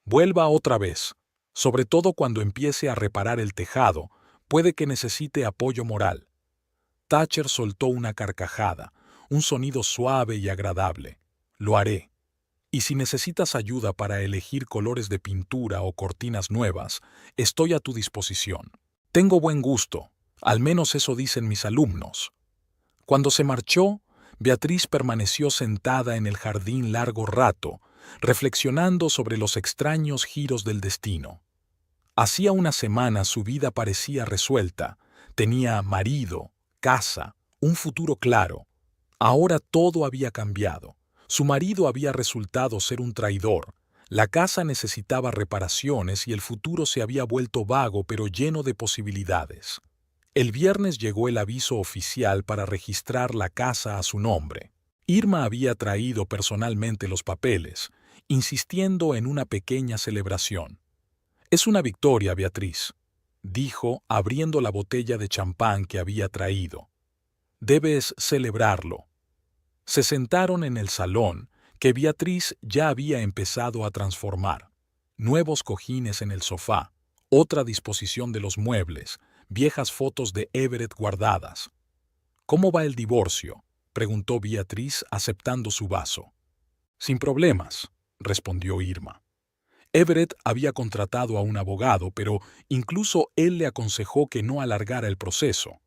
«Vuelva otra vez, sobre todo cuando empiece a reparar el tejado, puede que necesite apoyo moral». Thatcher soltó una carcajada, un sonido suave y agradable. «Lo haré. Y si necesitas ayuda para elegir colores de pintura o cortinas nuevas, estoy a tu disposición. Tengo buen gusto, al menos eso dicen mis alumnos». Cuando se marchó, Beatriz permaneció sentada en el jardín largo rato, reflexionando sobre los extraños giros del destino. Hacía una semana su vida parecía resuelta, tenía marido, casa, un futuro claro. Ahora todo había cambiado. Su marido había resultado ser un traidor, la casa necesitaba reparaciones y el futuro se había vuelto vago pero lleno de posibilidades. El viernes llegó el aviso oficial para registrar la casa a su nombre. Irma había traído personalmente los papeles, insistiendo en una pequeña celebración. «Es una victoria, Beatriz», dijo, abriendo la botella de champán que había traído. «Debes celebrarlo». Se sentaron en el salón, que Beatriz ya había empezado a transformar. Nuevos cojines en el sofá, otra disposición de los muebles, viejas fotos de Everett guardadas. «¿Cómo va el divorcio?», preguntó Beatriz aceptando su vaso. «Sin problemas», respondió Irma. Everett había contratado a un abogado, pero incluso él le aconsejó que no alargara el proceso.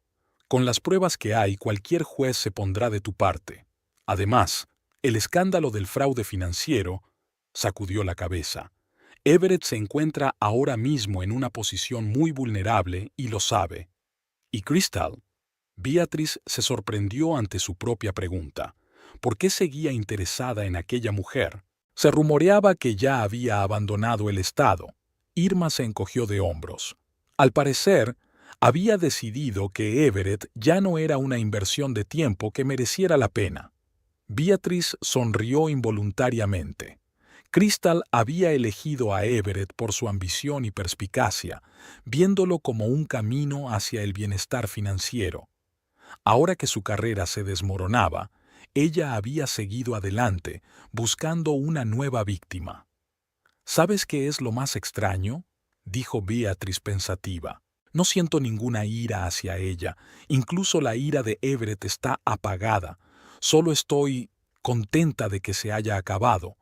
«Con las pruebas que hay, cualquier juez se pondrá de tu parte. Además, el escándalo del fraude financiero», sacudió la cabeza. «Everett se encuentra ahora mismo en una posición muy vulnerable y lo sabe». «¿Y Crystal?». Beatrice se sorprendió ante su propia pregunta. ¿Por qué seguía interesada en aquella mujer? Se rumoreaba que ya había abandonado el estado. Irma se encogió de hombros. Al parecer, había decidido que Everett ya no era una inversión de tiempo que mereciera la pena. Beatrice sonrió involuntariamente. Crystal había elegido a Everett por su ambición y perspicacia, viéndolo como un camino hacia el bienestar financiero. Ahora que su carrera se desmoronaba, ella había seguido adelante, buscando una nueva víctima. «¿Sabes qué es lo más extraño?», dijo Beatrice pensativa. «No siento ninguna ira hacia ella, incluso la ira de Everett está apagada. Solo estoy contenta de que se haya acabado».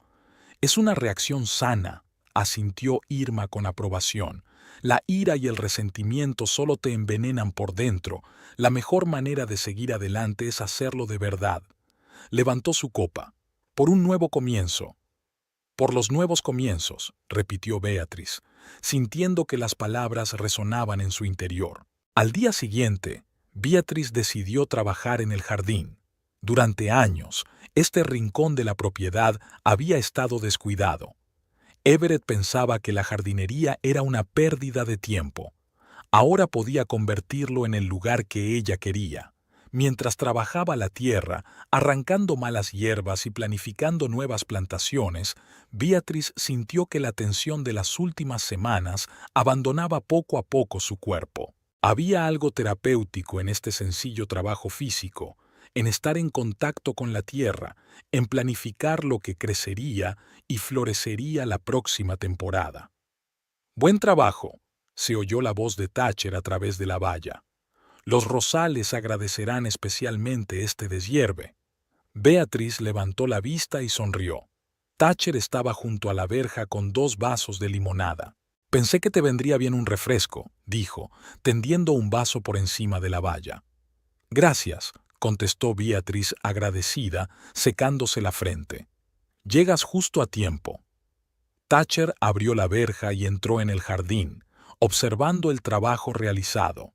«Es una reacción sana», asintió Irma con aprobación. «La ira y el resentimiento solo te envenenan por dentro. La mejor manera de seguir adelante es hacerlo de verdad». Levantó su copa. «Por un nuevo comienzo». «Por los nuevos comienzos», repitió Beatrice, sintiendo que las palabras resonaban en su interior. Al día siguiente, Beatrice decidió trabajar en el jardín. Durante años, este rincón de la propiedad había estado descuidado. Everett pensaba que la jardinería era una pérdida de tiempo. Ahora podía convertirlo en el lugar que ella quería. Mientras trabajaba la tierra, arrancando malas hierbas y planificando nuevas plantaciones, Beatrice sintió que la tensión de las últimas semanas abandonaba poco a poco su cuerpo. Había algo terapéutico en este sencillo trabajo físico, en estar en contacto con la tierra, en planificar lo que crecería y florecería la próxima temporada. «Buen trabajo», se oyó la voz de Thatcher a través de la valla. «Los rosales agradecerán especialmente este deshierve». Beatriz levantó la vista y sonrió. Thatcher estaba junto a la verja con 2 vasos de limonada. «Pensé que te vendría bien un refresco», dijo, tendiendo un vaso por encima de la valla. «Gracias», contestó Beatriz agradecida, secándose la frente. «Llegas justo a tiempo». Thatcher abrió la verja y entró en el jardín, observando el trabajo realizado.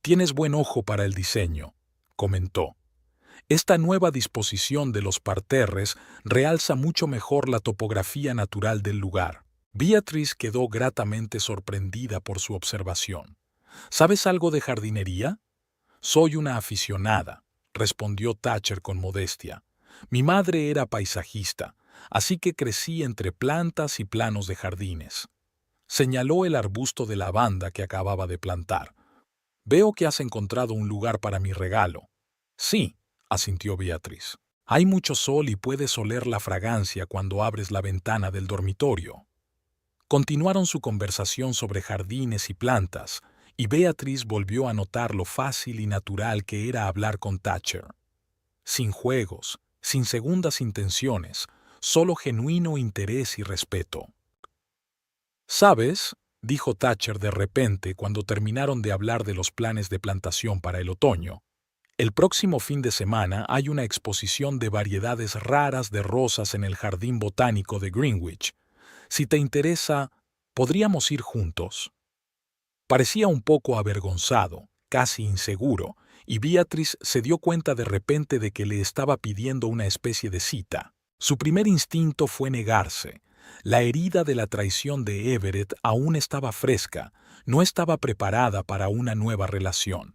«Tienes buen ojo para el diseño», comentó. «Esta nueva disposición de los parterres realza mucho mejor la topografía natural del lugar». Beatriz quedó gratamente sorprendida por su observación. «¿Sabes algo de jardinería?» «Soy una aficionada», respondió Thatcher con modestia. «Mi madre era paisajista, así que crecí entre plantas y planos de jardines». Señaló el arbusto de lavanda que acababa de plantar. «Veo que has encontrado un lugar para mi regalo». «Sí», asintió Beatriz. «Hay mucho sol y puedes oler la fragancia cuando abres la ventana del dormitorio». Continuaron su conversación sobre jardines y plantas, y Beatriz volvió a notar lo fácil y natural que era hablar con Thatcher. Sin juegos, sin segundas intenciones, solo genuino interés y respeto. «¿Sabes?», dijo Thatcher de repente cuando terminaron de hablar de los planes de plantación para el otoño. «El próximo fin de semana hay una exposición de variedades raras de rosas en el Jardín Botánico de Greenwich. Si te interesa, podríamos ir juntos». Parecía un poco avergonzado, casi inseguro, y Beatriz se dio cuenta de repente de que le estaba pidiendo una especie de cita. Su primer instinto fue negarse. La herida de la traición de Everett aún estaba fresca, no estaba preparada para una nueva relación.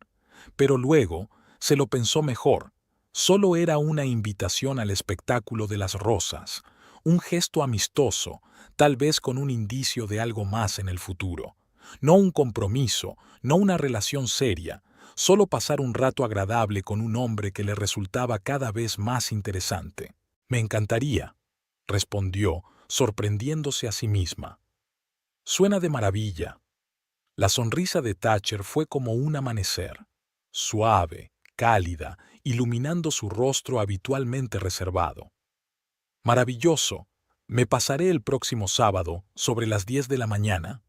Pero luego se lo pensó mejor. Solo era una invitación al espectáculo de las rosas, un gesto amistoso, tal vez con un indicio de algo más en el futuro. No un compromiso, no una relación seria, solo pasar un rato agradable con un hombre que le resultaba cada vez más interesante. «Me encantaría», respondió, sorprendiéndose a sí misma. «Suena de maravilla». La sonrisa de Thatcher fue como un amanecer, suave, cálida, iluminando su rostro habitualmente reservado. «Maravilloso. Me pasaré el próximo sábado, sobre las 10 de la mañana».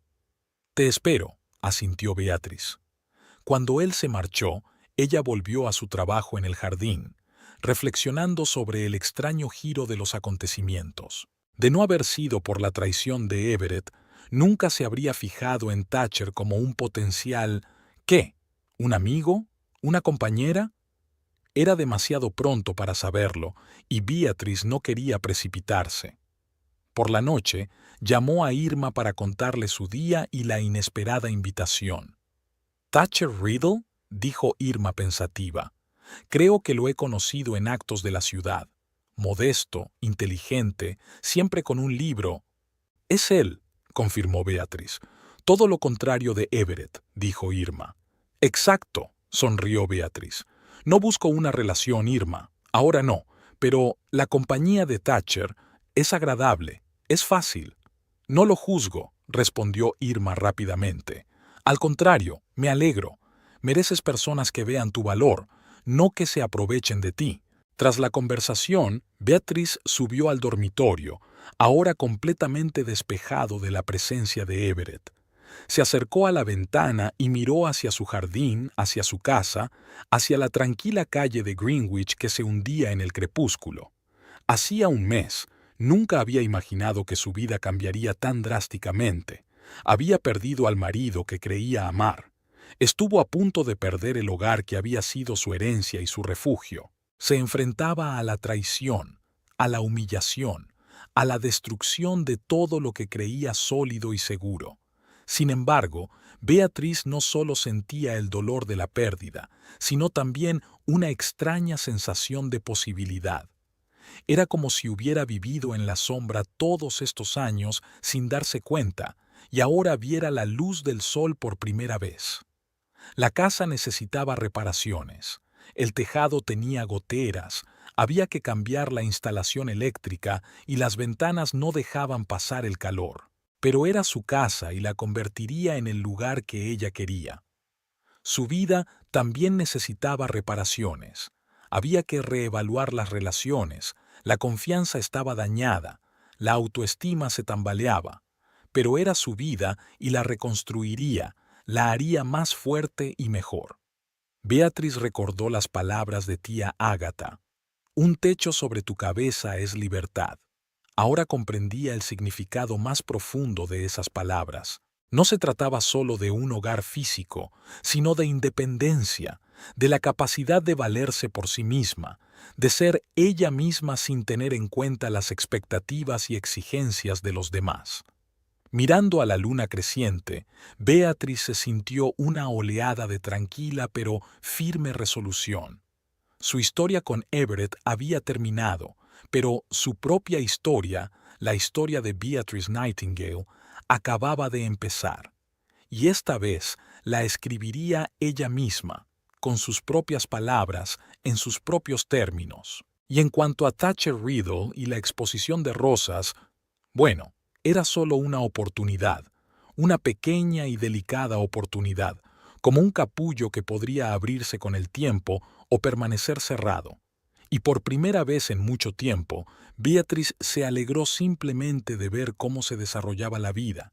«Te espero», asintió Beatriz. Cuando él se marchó, ella volvió a su trabajo en el jardín, reflexionando sobre el extraño giro de los acontecimientos. De no haber sido por la traición de Everett, nunca se habría fijado en Thatcher como un potencial... ¿qué? ¿Un amigo? ¿Una compañera? Era demasiado pronto para saberlo, y Beatriz no quería precipitarse. Por la noche, llamó a Irma para contarle su día y la inesperada invitación. «¿Thatcher Riddle?», dijo Irma pensativa. «Creo que lo he conocido en actos de la ciudad. Modesto, inteligente, siempre con un libro». «Es él», confirmó Beatriz. «Todo lo contrario de Everett», dijo Irma. «Exacto», sonrió Beatriz. «No busco una relación, Irma. Ahora no, pero la compañía de Thatcher es agradable, es fácil». «No lo juzgo», respondió Irma rápidamente. «Al contrario, me alegro. Mereces personas que vean tu valor, no que se aprovechen de ti». Tras la conversación, Beatriz subió al dormitorio, ahora completamente despejado de la presencia de Everett. Se acercó a la ventana y miró hacia su jardín, hacia su casa, hacia la tranquila calle de Greenwich que se hundía en el crepúsculo. Hacía un mes, nunca había imaginado que su vida cambiaría tan drásticamente. Había perdido al marido que creía amar. Estuvo a punto de perder el hogar que había sido su herencia y su refugio. Se enfrentaba a la traición, a la humillación, a la destrucción de todo lo que creía sólido y seguro. Sin embargo, Beatriz no solo sentía el dolor de la pérdida, sino también una extraña sensación de posibilidad. Era como si hubiera vivido en la sombra todos estos años sin darse cuenta, y ahora viera la luz del sol por primera vez. La casa necesitaba reparaciones. El tejado tenía goteras, había que cambiar la instalación eléctrica y las ventanas no dejaban pasar el calor. Pero era su casa y la convertiría en el lugar que ella quería. Su vida también necesitaba reparaciones. Había que reevaluar las relaciones, la confianza estaba dañada, la autoestima se tambaleaba. Pero era su vida y la reconstruiría, la haría más fuerte y mejor. Beatriz recordó las palabras de tía Ágata. Un techo sobre tu cabeza es libertad. Ahora comprendía el significado más profundo de esas palabras. No se trataba solo de un hogar físico, sino de independencia, de la capacidad de valerse por sí misma, de ser ella misma sin tener en cuenta las expectativas y exigencias de los demás. Mirando a la luna creciente, Beatriz se sintió una oleada de tranquila pero firme resolución. Su historia con Everett había terminado, pero su propia historia, la historia de Beatrice Nightingale, acababa de empezar. Y esta vez la escribiría ella misma, con sus propias palabras, en sus propios términos. Y en cuanto a Thatcher Riddle y la exposición de rosas, bueno, era solo una oportunidad, una pequeña y delicada oportunidad, como un capullo que podría abrirse con el tiempo o permanecer cerrado. Y por primera vez en mucho tiempo, Beatriz se alegró simplemente de ver cómo se desarrollaba la vida,